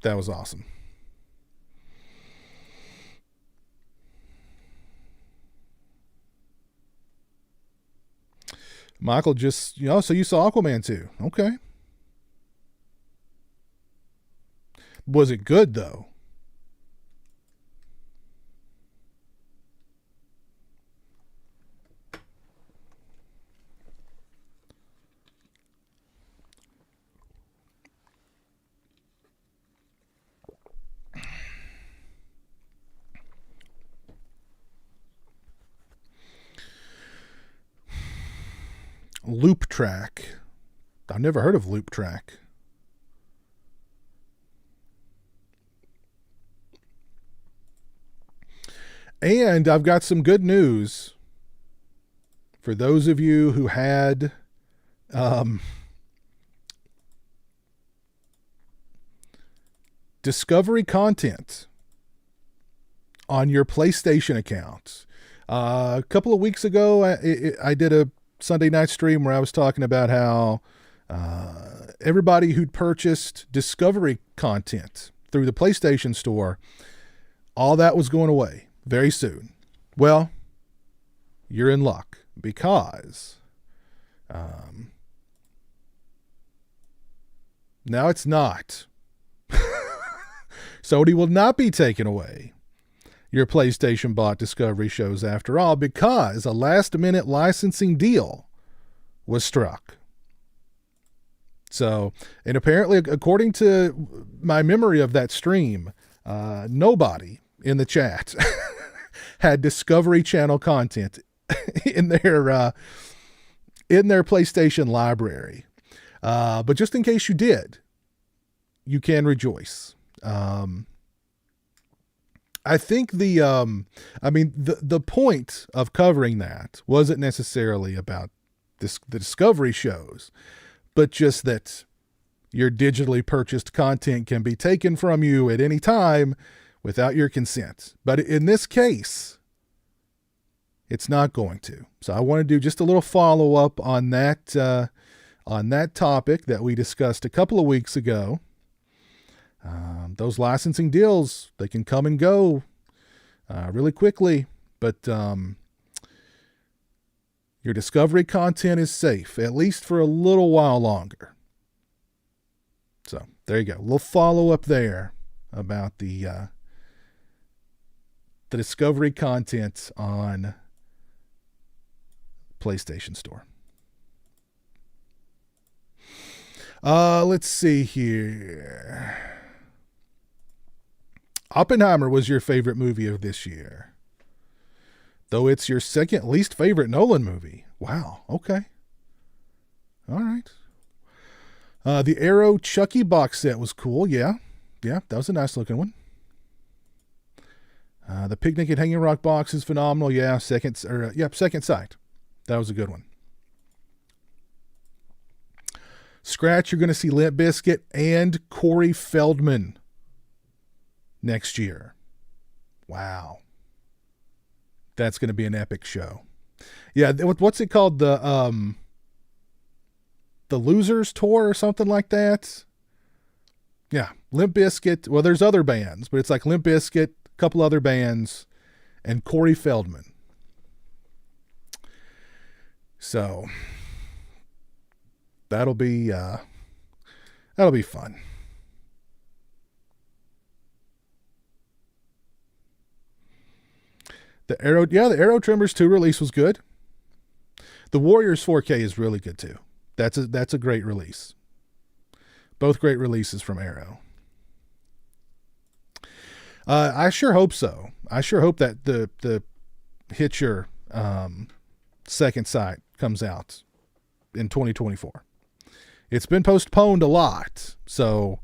that was awesome. Michael just, so you saw Aquaman too. Okay. Was it good though? Loop Track. I've never heard of Loop Track. And I've got some good news for those of you who had Discovery content on your PlayStation account. A couple of weeks ago, I did a Sunday night stream where I was talking about how everybody who'd purchased Discovery content through the PlayStation Store, all that was going away very soon. Well, you're in luck because now it's not. Sony will not be taking away your PlayStation bought Discovery shows after all, because a last-minute licensing deal was struck. So, and apparently, according to my memory of that stream, nobody in the chat had Discovery Channel content in their PlayStation library. But just in case you did, you can rejoice. I think the point of covering that wasn't necessarily about the Discovery shows, but just that your digitally purchased content can be taken from you at any time without your consent. But in this case, it's not going to. So I want to do just a little follow-up on that topic that we discussed a couple of weeks ago. Those licensing deals, they can come and go really quickly, but your Discovery content is safe, at least for a little while longer. So there you go. A little follow-up there about the Discovery content on PlayStation Store. Let's see here. Oppenheimer was your favorite movie of this year, though it's your second least favorite Nolan movie. Wow. Okay. All right. The Arrow Chucky box set was cool. Yeah. That was a nice looking one. The Picnic at Hanging Rock box is phenomenal. Yeah. Second Sight. That was a good one. Scratch, you're going to see Limp Bizkit and Corey Feldman next year. Wow. That's going to be an epic show. Yeah, what's it called? The Losers Tour or something like that? Yeah, Limp Bizkit. Well, there's other bands, but it's like Limp Bizkit, a couple other bands, and Corey Feldman. So that'll be fun. The Arrow Tremors 2 release was good. The Warriors 4K is really good too. That's a great release. Both great releases from Arrow. I sure hope so. I sure hope that the Hitcher second sight comes out in 2024. It's been postponed a lot, so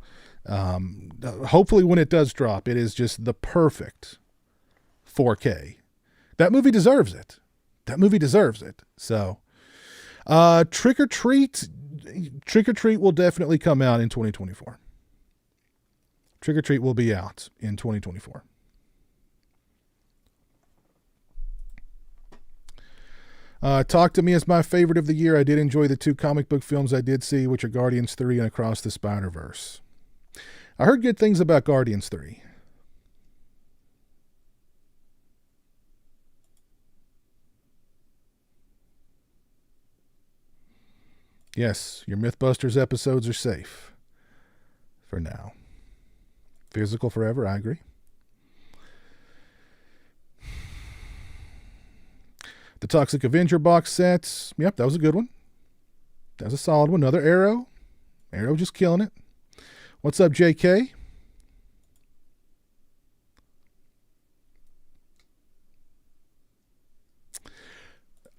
hopefully when it does drop, it is just the perfect 4K. That movie deserves it. So, Trick or Treat will definitely come out in 2024. Trick or Treat will be out in 2024. Talk to Me is my favorite of the year. I did enjoy the 2 comic book films I did see, which are Guardians 3 and Across the Spider-Verse. I heard good things about Guardians 3. Yes, your Mythbusters episodes are safe. For now. Physical forever, I agree. The Toxic Avenger box sets. Yep, that was a good one. That was a solid one. Another Arrow. Arrow just killing it. What's up, JK?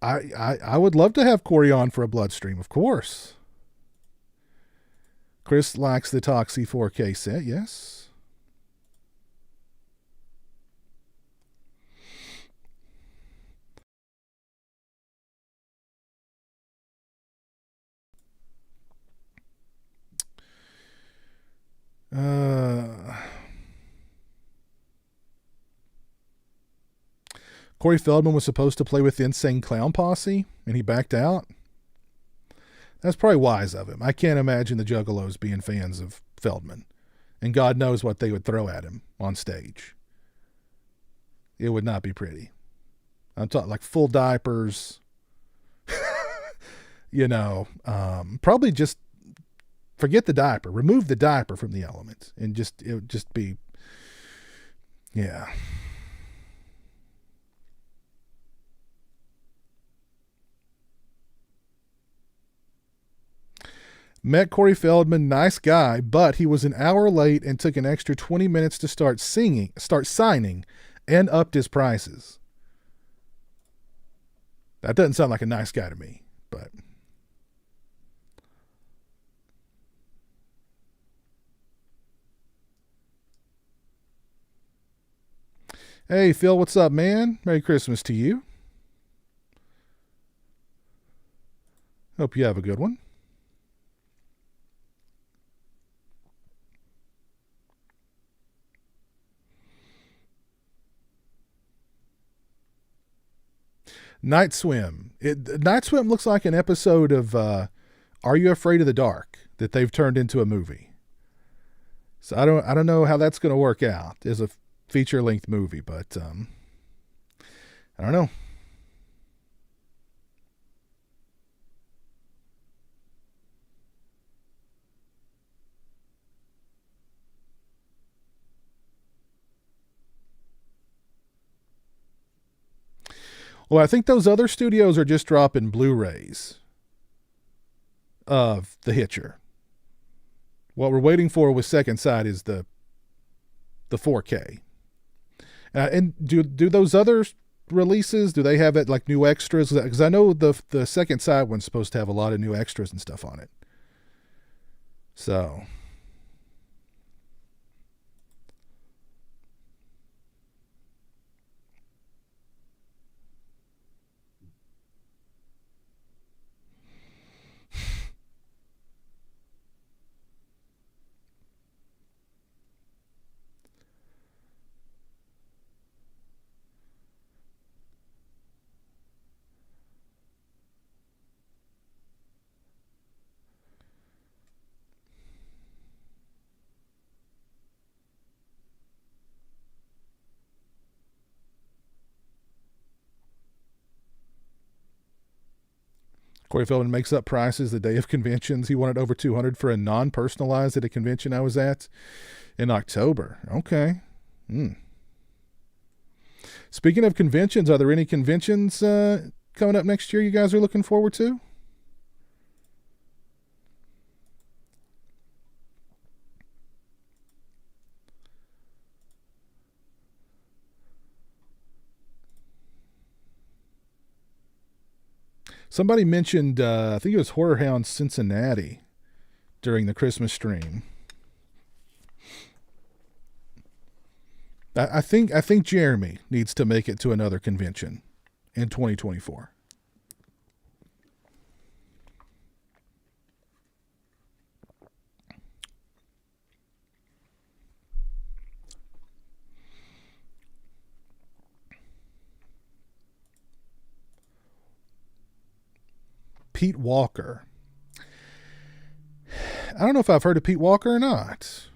I would love to have Corey on for a Bloodstream, of course. Chris likes the Toxie 4K set, yes. Corey Feldman was supposed to play with the Insane Clown Posse, and he backed out. That's probably wise of him. I can't imagine the Juggalos being fans of Feldman. And God knows what they would throw at him on stage. It would not be pretty. I'm talking like full diapers. Probably just forget the diaper. Remove the diaper from the element. And it would just be, yeah. Met Corey Feldman, nice guy, but he was an hour late and took an extra 20 minutes to start signing, and upped his prices. That doesn't sound like a nice guy to me, but. Hey, Phil, what's up, man? Merry Christmas to you. Hope you have a good one. Night Swim. Night Swim looks like an episode of Are You Afraid of the Dark that they've turned into a movie. So I don't know how that's going to work out as a feature-length movie, but I don't know. Well, I think those other studios are just dropping Blu-rays of The Hitcher. What we're waiting for with Second Sight is the 4K. And do those other releases, do they have it like new extras? Because I know the Second Sight one's supposed to have a lot of new extras and stuff on it. So. Corey Feldman makes up prices the day of conventions. He wanted over $200 for a non-personalized at a convention I was at in October. Okay. Speaking of conventions, are there any conventions coming up next year you guys are looking forward to? Somebody mentioned, I think it was Horror Hound Cincinnati during the Christmas stream. I think Jeremy needs to make it to another convention in 2024. Pete Walker. I don't know if I've heard of Pete Walker or not.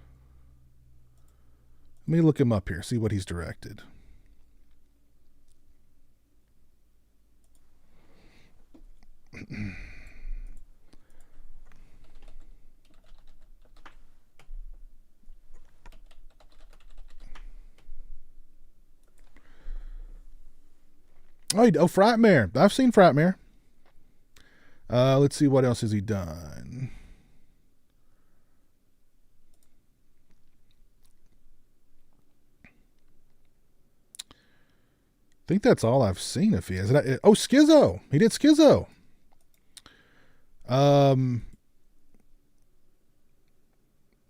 Let me look him up here, see what he's directed. Oh, Frightmare. I've seen Frightmare. Let's see, what else has he done? I think that's all I've seen if he has. Oh, Schizo. He did Schizo. Oh,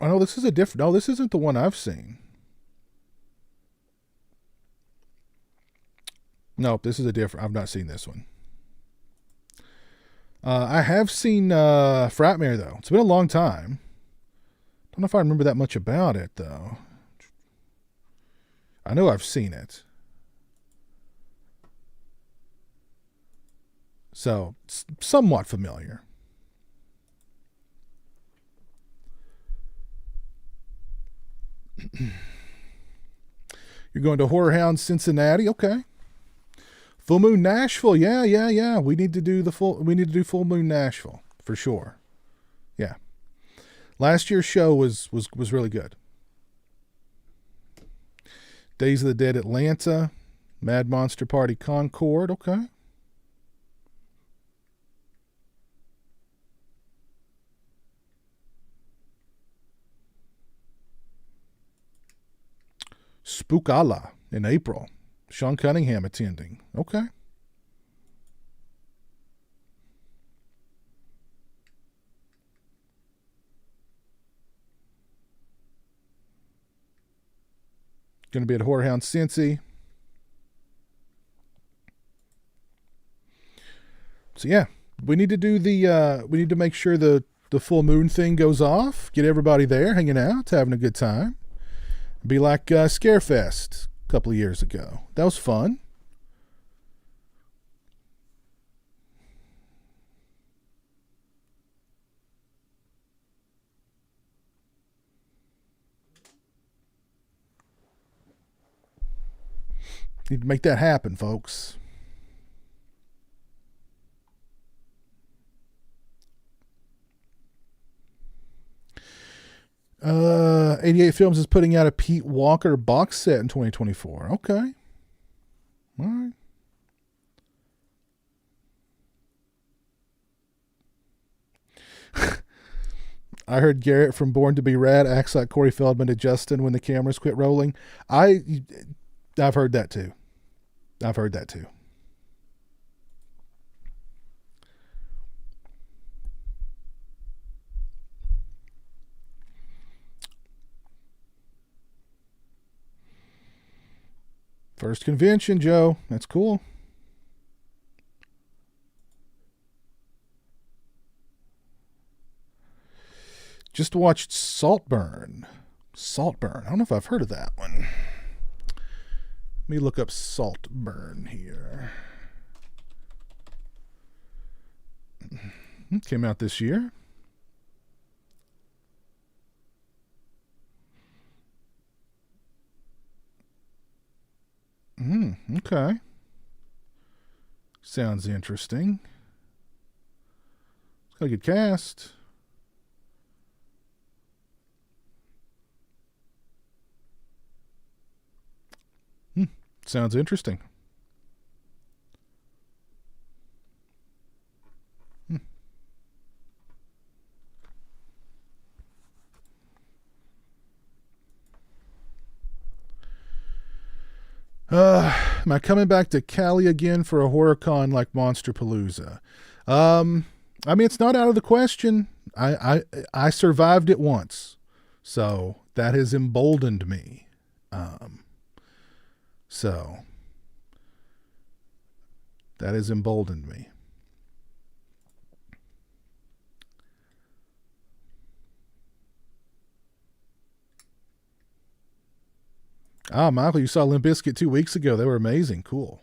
no, this is a different. No, this isn't the one I've seen. No, this is a different. I've not seen this one. I have seen Frightmare, though. It's been a long time. Don't know if I remember that much about it, though. I know I've seen it. So, somewhat familiar. You're going to Horror Hound Cincinnati? Okay. Full Moon Nashville. Yeah. We need to do Full Moon Nashville for sure. Yeah. Last year's show was really good. Days of the Dead Atlanta, Mad Monster Party Concord. Okay. Spookala in April. Sean Cunningham attending. Okay. Going to be at Horror Hound Cincy. So yeah, we need to do we need to make sure the full moon thing goes off. Get everybody there, hanging out, having a good time. Be like Scarefest a couple of years ago. That was fun. Need to make that happen, folks. Uh, 88 Films is putting out a Pete Walker box set in 2024. Okay. All right. I heard Garrett from Born to Be Rad acts like Corey Feldman to Justin when the cameras quit rolling. I've heard that too. First convention, Joe. That's cool. Just watched Saltburn. I don't know if I've heard of that one. Let me look up Saltburn here. It came out this year. Okay. Sounds interesting. got a good cast. Sounds interesting. Am I coming back to Cali again for a horror con like Monsterpalooza? I mean, it's not out of the question. I survived it once, so that has emboldened me. So that has emboldened me. Ah, Michael, you saw Limp Bizkit 2 weeks ago. They were amazing. Cool.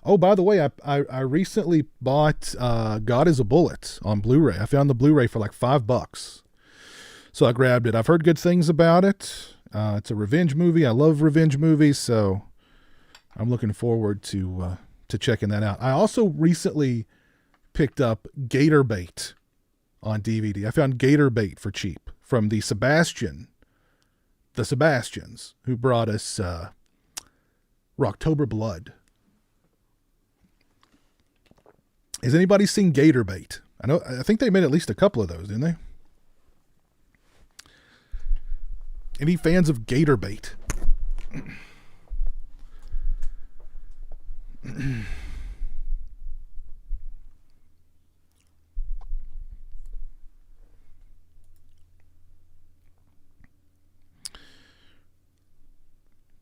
Oh, by the way, I recently bought God is a Bullet on Blu-ray. I found the Blu-ray for like $5. So I grabbed it. I've heard good things about it. It's a revenge movie. I love revenge movies, so I'm looking forward to checking that out. I also recently picked up Gator Bait on DVD. I found Gator Bait for cheap from the Sebastians, who brought us Rocktober Blood. Has anybody seen Gator Bait? I think they made at least a couple of those, didn't they? Any fans of Gator Bait?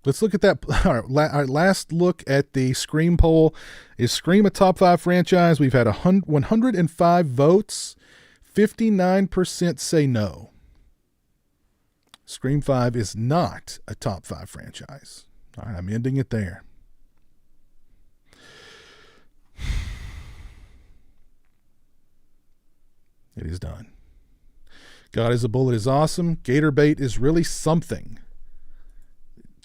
Let's look at that. Our last look at the Scream poll. Is Scream a top 5 franchise? We've had 105 votes. 59% say no. Scream 5 is not a top 5 franchise. All right, I'm ending it there. It is done. God is a Bullet is awesome. Gator Bait is really something.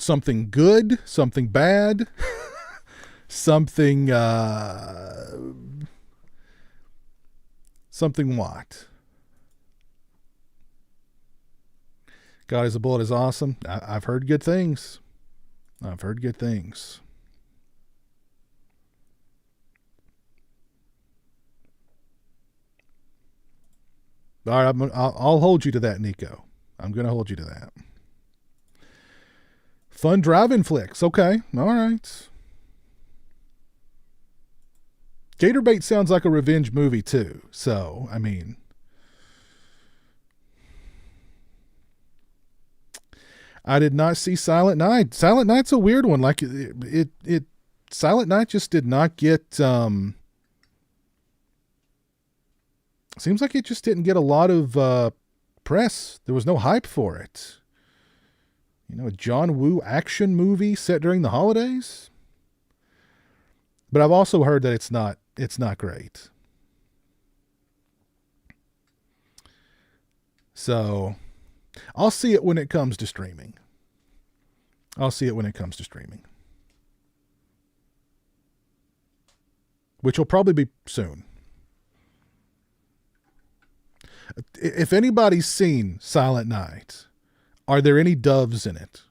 Something good, something bad, something what? God is a Bullet is awesome. I've heard good things. I've heard good things. All right, I'll hold you to that, Nico. I'm going to hold you to that. Fun driving flicks. Okay. All right. Gator Bait sounds like a revenge movie too. So, I mean, I did not see Silent Night. Silent Night's a weird one. Like it Silent Night just did not get, seems like it just didn't get a lot of press. There was no hype for it. You know, a John Woo action movie set during the holidays. But I've also heard that it's not great. So I'll see it when it comes to streaming. Which will probably be soon. If anybody's seen Silent Night, are there any doves in it?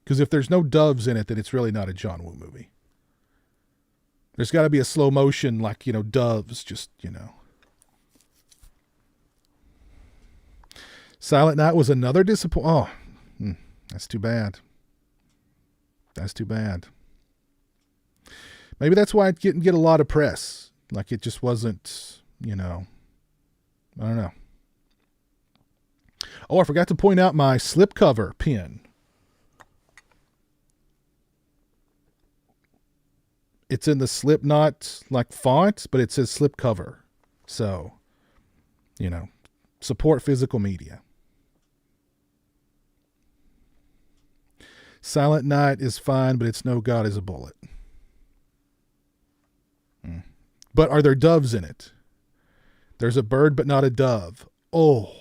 Because if there's no doves in it, then it's really not a John Woo movie. There's got to be a slow motion, like, you know, doves, just, you know. Silent Night was another disappointment. Oh, that's too bad. That's too bad. Maybe that's why it didn't get a lot of press. Like, it just wasn't, you know, I don't know. Oh, I forgot to point out my slipcover pin. It's in the Slipknot like font, but it says slipcover. So, you know, support physical media. Silent Night is fine, but it's no God is a Bullet. But are there doves in it? There's a bird, but not a dove. Oh.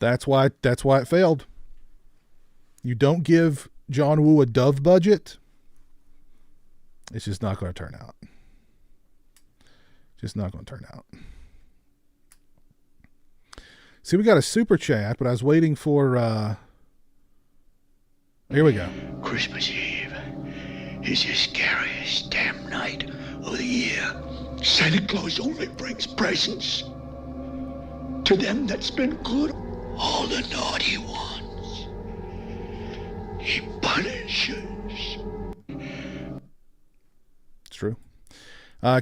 That's why it failed. You don't give John Woo a Dove budget, it's just not going to turn out. Just not going to turn out. See, we got a super chat, but I was waiting for, here we go. Christmas Eve is the scariest damn night of the year. Santa Claus only brings presents to them that's been good. All the naughty ones he punishes. It's true.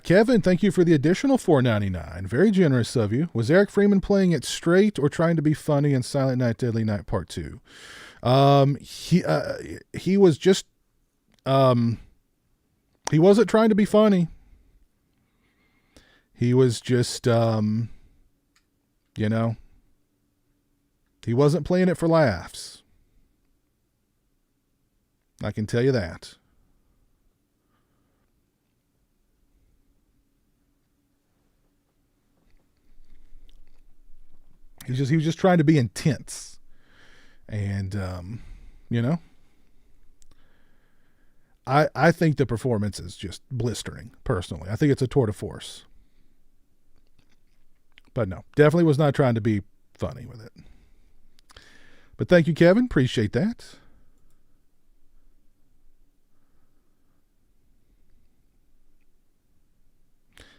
Kevin, thank you for the additional $4.99. Very generous of you. Was Eric Freeman playing it straight or trying to be funny in Silent Night, Deadly Night Part 2? He was just, he wasn't trying to be funny. He was just, he wasn't playing it for laughs. I can tell you that. He was just trying to be intense. And, I think the performance is just blistering, personally. I think it's a tour de force. But no, definitely was not trying to be funny with it. But thank you, Kevin. Appreciate that.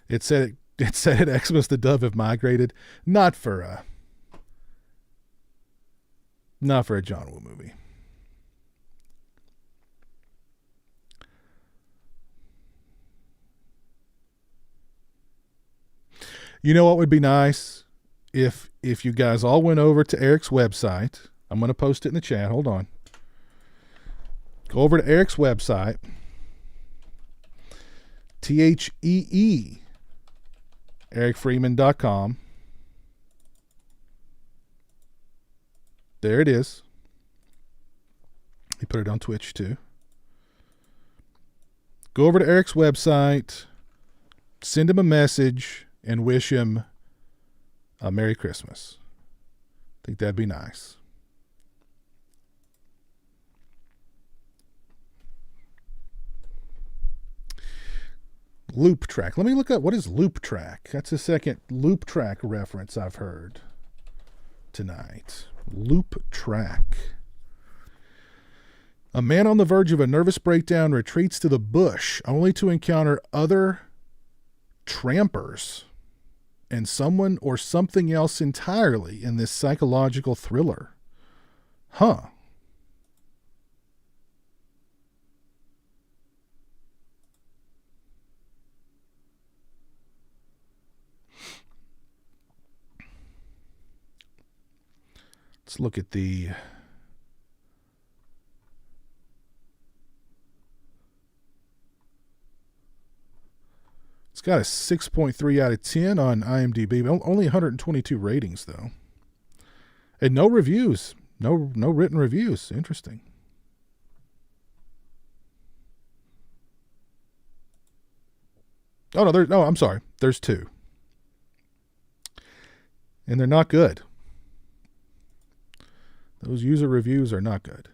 It said at Xmas the Dove have migrated, not for a John Woo movie. You know what would be nice? If you guys all went over to Eric's website. I'm going to post it in the chat. Hold on. Go over to Eric's website. THEE. EricFreeman.com. There it is. He put it on Twitch too. Go over to Eric's website. Send him a message. And wish him a Merry Christmas. I think that'd be nice. Loop track. Let me look up what is loop track. That's the second loop track reference I've heard tonight. Loop track. A man on the verge of a nervous breakdown retreats to the bush only to encounter other trampers and someone or something else entirely in this psychological thriller. Huh. Let's look at the It's got a 6.3 out of 10 on IMDb. Only 122 ratings, though. And no reviews. No written reviews. Interesting. Oh, no, I'm sorry. There's 2. And they're not good. Those user reviews are not good.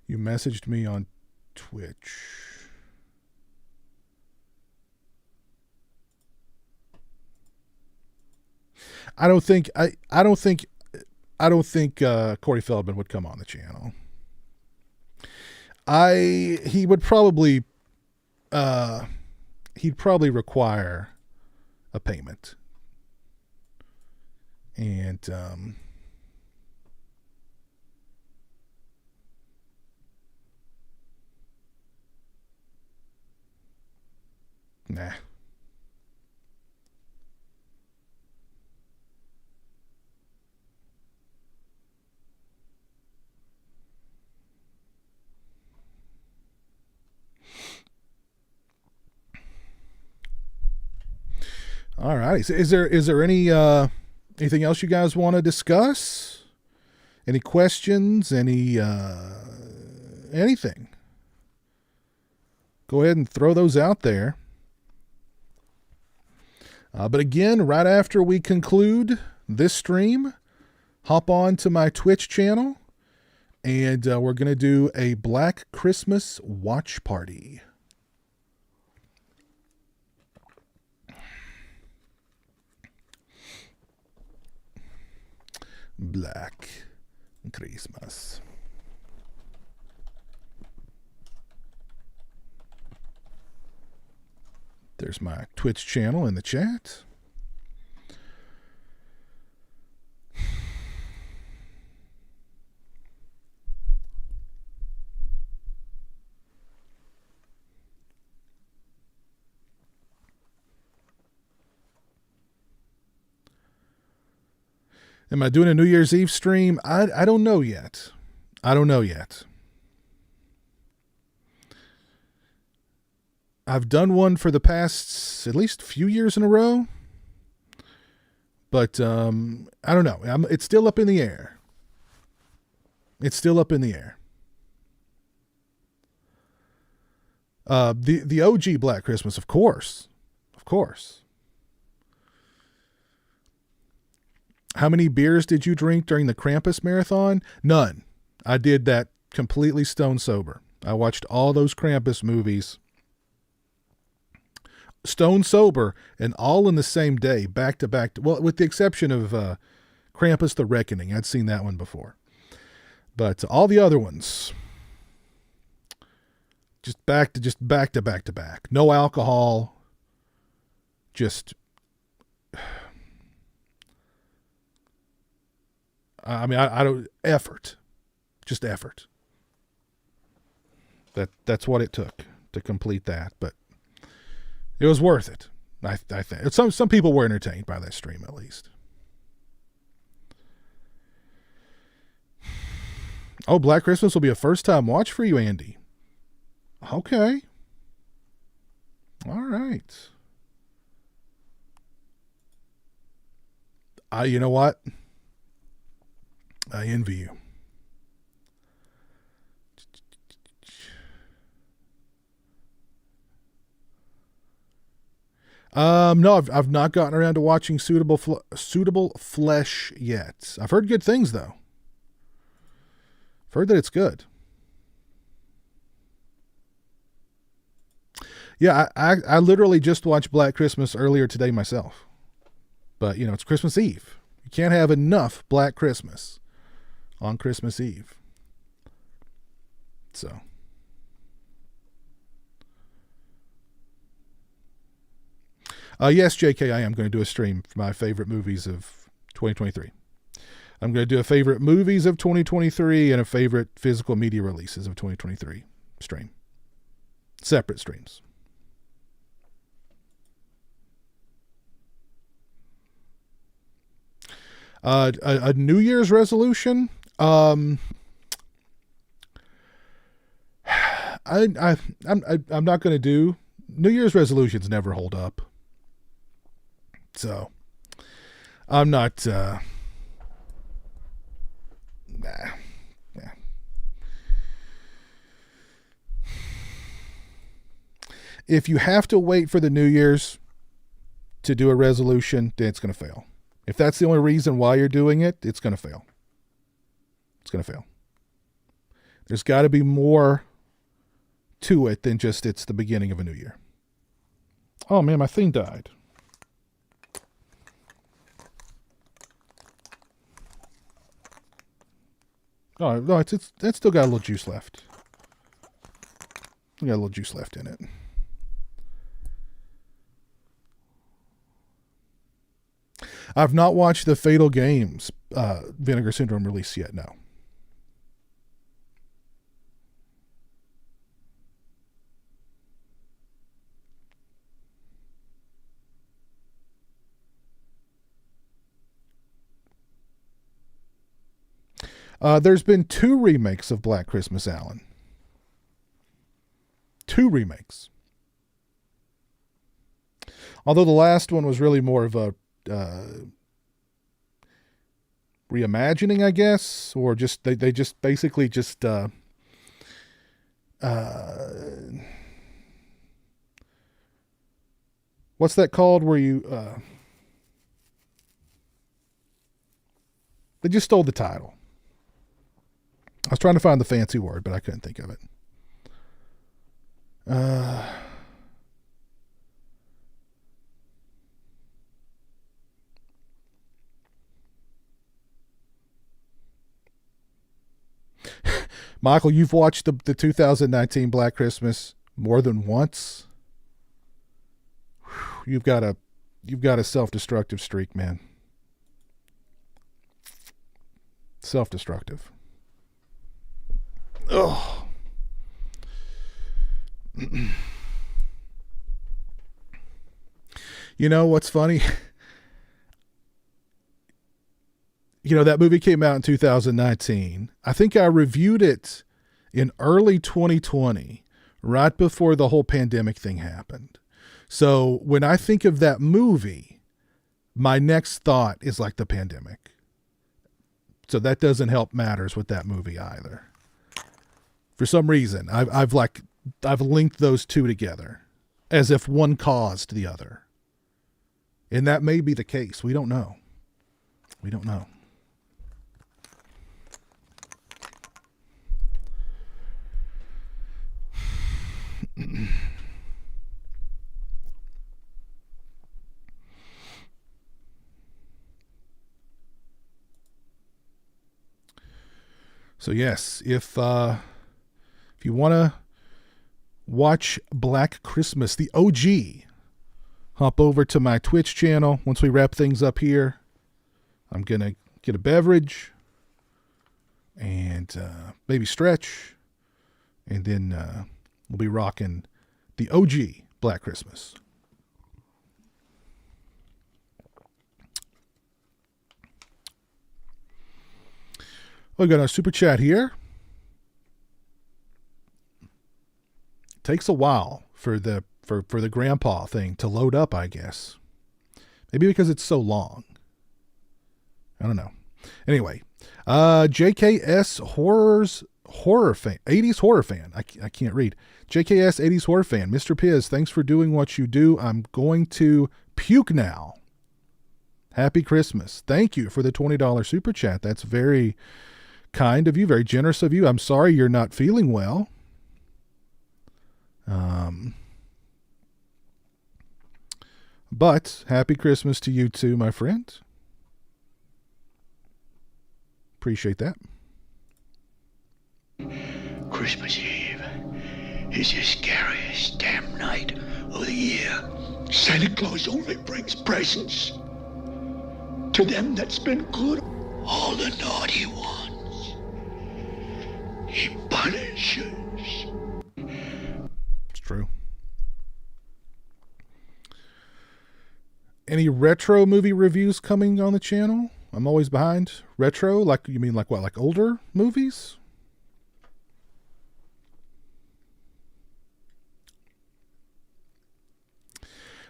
You messaged me on Twitch. I don't think Corey Feldman would come on the channel. He would probably he'd probably require a payment. And nah. All right. So is there any anything else you guys want to discuss? Any questions? Anything? Go ahead and throw those out there. But again, right after we conclude this stream, hop on to my Twitch channel, and we're going to do a Black Christmas watch party. Black Christmas. There's my Twitch channel in the chat. Am I doing a New Year's Eve stream? I don't know yet. I don't know yet. I've done one for the past at least few years in a row. But I don't know. It's still up in the air. It's still up in the air. The OG Black Christmas, of course. Of course. How many beers did you drink during the Krampus marathon? None. I did that completely stone sober. I watched all those Krampus movies stone sober and all in the same day, back to back. Well, with the exception of Krampus the Reckoning. I'd seen that one before. But all the other ones, just back to back. No alcohol. Just... I mean, I don't effort, just effort. That's what it took to complete that, but it was worth it. I think some people were entertained by that stream at least. Oh, Black Christmas will be a first time watch for you, Andy. Okay. All right. You know what? I envy you. No, I've not gotten around to watching Suitable Flesh yet. I've heard good things though. I've heard that it's good. Yeah, I literally just watched Black Christmas earlier today myself. But you know, it's Christmas Eve. You can't have enough Black Christmas on Christmas Eve. So. Yes, JK, I am going to do a stream for my favorite movies of 2023. I'm going to do a favorite movies of 2023 and a favorite physical media releases of 2023 stream. Separate streams. A New Year's resolution. I'm not going to do New Year's resolutions. Never hold up. So I'm not. Nah. If you have to wait for the New Year's to do a resolution, then it's going to fail. If that's the only reason why you're doing it, it's going to fail. It's going to fail. There's got to be more to it than just it's the beginning of a new year. Oh man, my thing died. Oh no, it's still got a little juice left. Got a little juice left in it. I've not watched the Fatal Games Vinegar Syndrome release yet, no. There's been 2 remakes of Black Christmas, Alan. 2 remakes. Although the last one was really more of a reimagining, I guess, or just they just basically just what's that called where you they just stole the title. I was trying to find the fancy word, but I couldn't think of it. Michael, you've watched the 2019 Black Christmas more than once. Whew, you've got a self-destructive streak, man. Self-destructive. Oh. You know what's funny? You know, that movie came out in 2019. I think I reviewed it in early 2020, right before the whole pandemic thing happened. So when I think of that movie, my next thought is like the pandemic. So that doesn't help matters with that movie either. For some reason, I've linked those two together as if one caused the other. And that may be the case. We don't know. We don't know. So yes, if you want to watch Black Christmas, the OG, hop over to my Twitch channel. Once we wrap things up here, I'm going to get a beverage and maybe stretch, and then we'll be rocking the OG Black Christmas. We got our super chat here. Takes a while for the grandpa thing to load up, I guess. Maybe because it's so long. I don't know. Anyway, JKS horror fan, 80s horror fan. I can't read. JKS 80s horror fan. Mr. Piz, thanks for doing what you do. I'm going to puke now. Happy Christmas. Thank you for the $20 super chat. That's very kind of you, very generous of you. I'm sorry you're not feeling well. But happy Christmas to you too, my friend. Appreciate that. Christmas Eve is the scariest damn night of the year. Santa Claus only brings presents to them that's been good. All the naughty ones he punishes. It's true. Any retro movie reviews coming on the channel? I'm always behind. Retro? Like, you mean like what? Like older movies?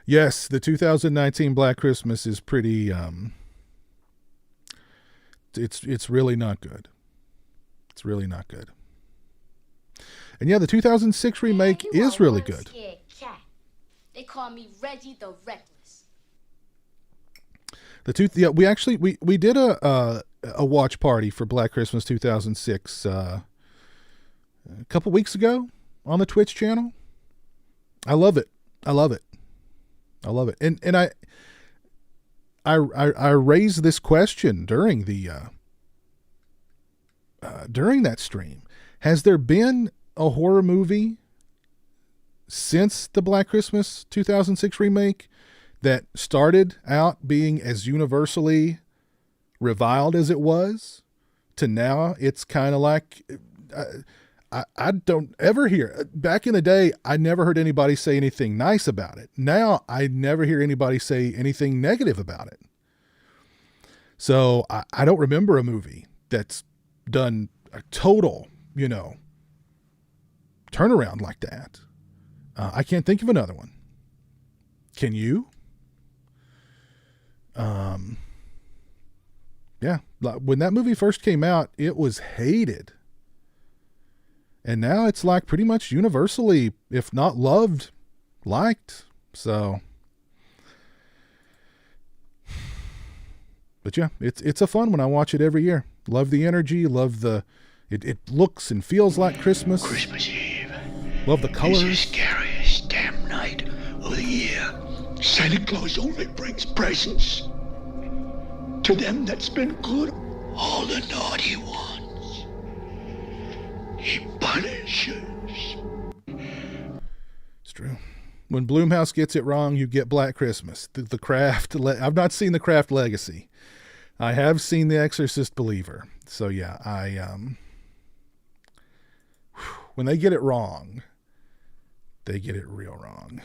Yes, the 2019 Black Christmas is pretty, it's really not good. It's really not good. And yeah, the 2006 remake is really good. Cat. They call me Reggie the Reckless. We did a watch party for Black Christmas 2006 a couple weeks ago on the Twitch channel. I love it. I love it. I love it. And I raised this question during that stream. Has there been a horror movie since the Black Christmas 2006 remake that started out being as universally reviled as it was to now it's kind of like, I don't ever hear, back in the day, I never heard anybody say anything nice about it. Now I never hear anybody say anything negative about it. So I don't remember a movie that's done a total, turnaround like that. I can't think of another one. Can you? Yeah. When that movie first came out, it was hated. And now it's like pretty much universally, if not loved, liked. So, but yeah, it's a fun one. I watch it every year. Love the energy. Love it looks and feels like Christmas. Christmas Eve Love the is the colors. scariest damn night of the year. Santa Claus only brings presents to them that's been good, all the naughty ones. He punishes. It's true. When Blumhouse gets it wrong, you get Black Christmas. The Craft. I've not seen the Craft Legacy. I have seen The Exorcist Believer. So yeah, when they get it wrong, they get it real wrong.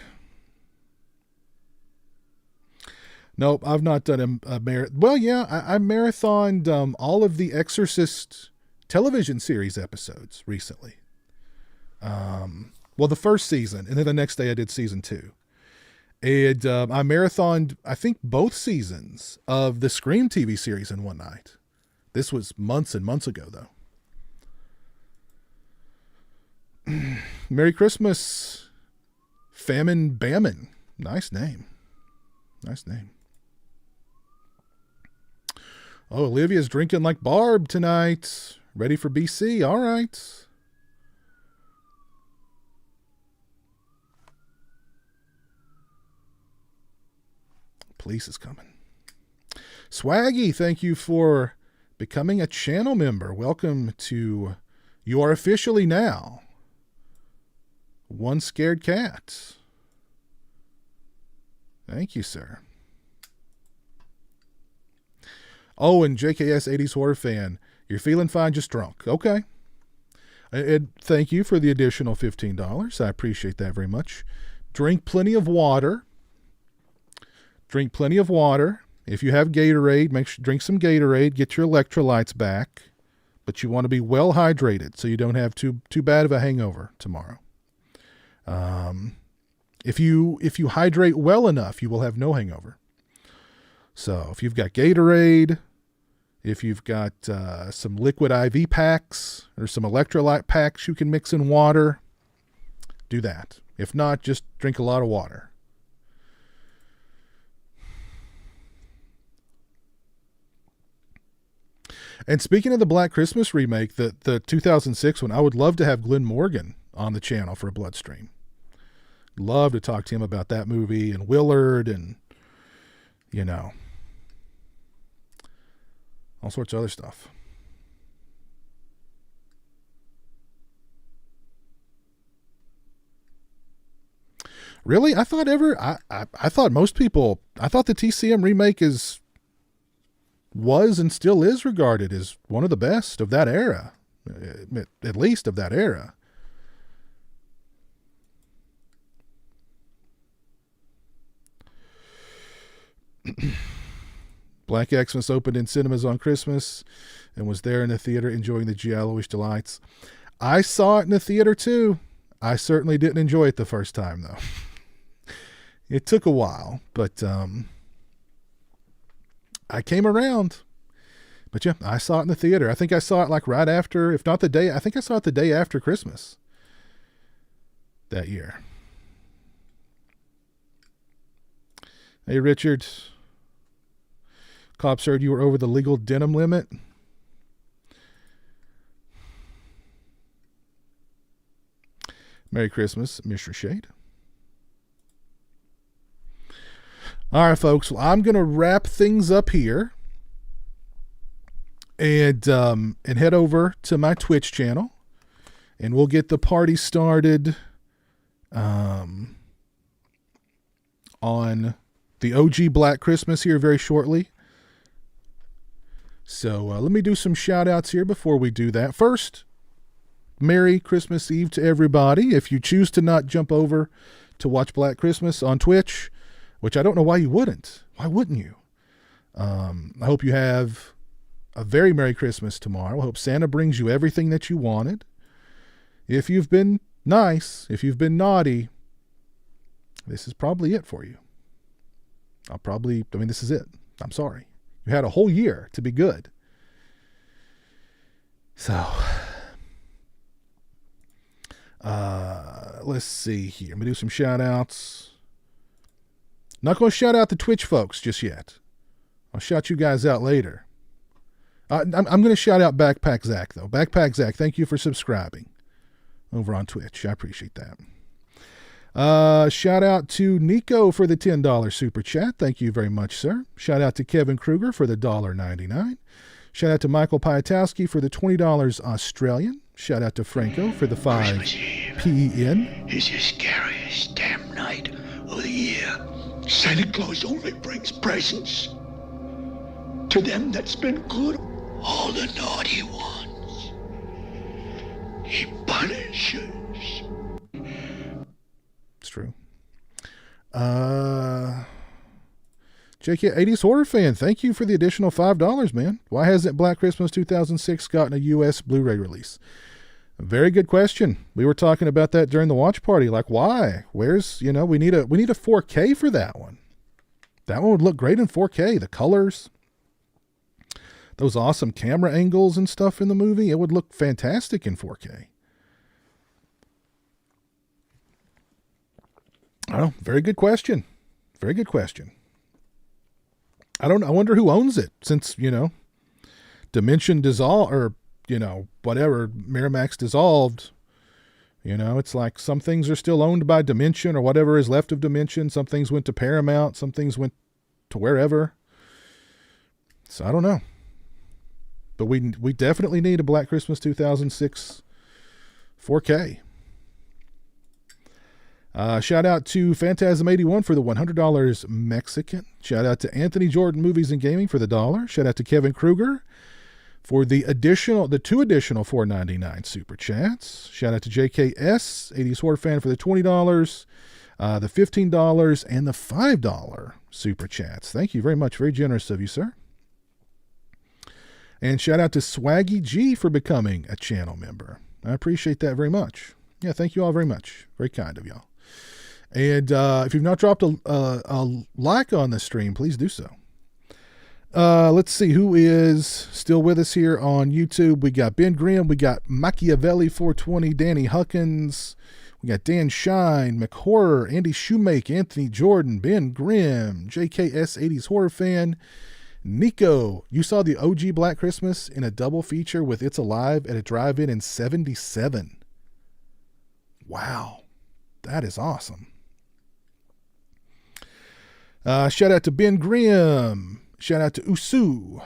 Nope, I've not done a marathon. Well, yeah, I marathoned all of the Exorcist television series episodes recently. Well, the first season, and then the next day I did season 2. And I marathoned, I think, both seasons of the Scream TV series in one night. This was months and months ago, though. Merry Christmas, Famine Bammin. Nice name. Nice name. Oh, Olivia's drinking like Barb tonight. Ready for BC. All right. Police is coming. Swaggy, thank you for becoming a channel member. Welcome to You Are Officially Now One Scared Cat. Thank you, sir. Oh, and JKS 80s Horror Fan, you're feeling fine, just drunk. Okay. And thank you for the additional $15. I appreciate that very much. Drink plenty of water. Drink plenty of water. If you have Gatorade, drink some Gatorade. Get your electrolytes back. But you want to be well hydrated so you don't have too bad of a hangover tomorrow. If you hydrate well enough, you will have no hangover. So if you've got Gatorade, if you've got some liquid IV packs or some electrolyte packs you can mix in water, do that. If not, just drink a lot of water. And speaking of the Black Christmas remake, the 2006 one, I would love to have Glenn Morgan on the channel for a Bloodstream. Love to talk to him about that movie and Willard and, all sorts of other stuff. Really? I thought most people, I thought the TCM remake was and still is regarded as one of the best of that era, at least of that era. Black Xmas opened in cinemas on Christmas and was there in the theater enjoying the Giallo-ish delights. I saw it in the theater too. I certainly didn't enjoy it the first time though. It took a while, but I came around. But yeah, I saw it in the theater. I think I saw it like right after, if not the day, I think I saw it the day after Christmas that year. Hey, Richard. Cops heard you were over the legal denim limit. Merry Christmas, Mr. Shade. All right, folks. Well, I'm going to wrap things up here and head over to my Twitch channel, and we'll get the party started on the OG Black Christmas here very shortly. So let me do some shout outs here before we do that. First, Merry Christmas Eve to everybody. If you choose to not jump over to watch Black Christmas on Twitch, which I don't know why you wouldn't. Why wouldn't you? I hope you have a very Merry Christmas tomorrow. I hope Santa brings you everything that you wanted. If you've been nice, if you've been naughty, this is probably it for you. This is it. I'm sorry. You had a whole year to be good. So, let's see here. I'm going to do some shout outs. Not going to shout out the Twitch folks just yet. I'll shout you guys out later. I'm going to shout out Backpack Zach, though. Backpack Zach, thank you for subscribing over on Twitch. I appreciate that. Shout out to Nico for the $10 super chat. Thank you very much, sir. Shout out to Kevin Kruger for the $1.99. Shout out to Michael Piatowski for the $20 Australian. Shout out to Franco for the $5 PEN. It's the scariest damn night of the year. Santa Claus only brings presents to them that's been good. All the naughty ones, he punishes. It's true. JK 80s horror fan, thank you for the additional $5, man. Why hasn't Black Christmas 2006 gotten a US Blu-ray release? A very good question. We were talking about that during the watch party. Like, why? Where's, we need a 4K for that one. That one would look great in 4K. The colors, those awesome camera angles and stuff in the movie, it would look fantastic in 4K. Oh, very good question. Very good question. I wonder who owns it since, Dimension dissolved or, whatever, Miramax dissolved. It's like some things are still owned by Dimension or whatever is left of Dimension. Some things went to Paramount. Some things went to wherever. So I don't know. But we definitely need a Black Christmas 2006 4K. Shout out to Phantasm81 for the $100 Mexican. Shout out to Anthony Jordan Movies and Gaming for the $1. Shout out to Kevin Kruger for the two additional $4.99 super chats. Shout out to JKS 80s Horror Fan for the $20, the $15, and the $5 super chats. Thank you very much. Very generous of you, sir. And shout out to Swaggy G for becoming a channel member. I appreciate that very much. Yeah, thank you all very much. Very kind of y'all. And if you've not dropped a like on the stream, please do so. Let's see who is still with us here on YouTube. We got Ben Grimm. We got Machiavelli 420, Danny Huckins. We got Dan Shine, McHorror, Andy Shoemake, Anthony Jordan, Ben Grimm, JKS 80s Horror Fan, Nico. You saw the OG Black Christmas in a double feature with It's Alive at a drive-in in 77. Wow. That is awesome. Shout out to Ben Grimm. Shout out to Usu.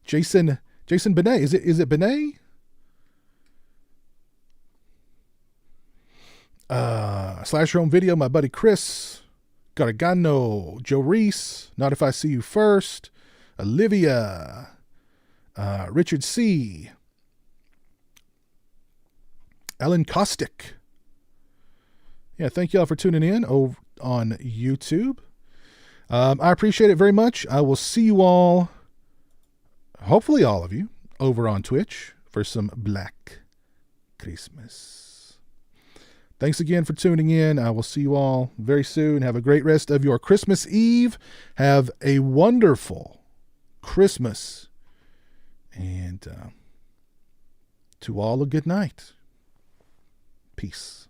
Jason Benet. Is it Benet? Slash Home Video, my buddy Chris. Gargano. Joe Reese. Not If I See You First. Olivia. Richard C. Ellen Kostick. Yeah, thank y'all for tuning in over on YouTube. I appreciate it very much. I will see you all, hopefully all of you, over on Twitch for some Black Christmas. Thanks again for tuning in. I will see you all very soon. Have a great rest of your Christmas Eve. Have a wonderful Christmas. And to all a good night. Peace.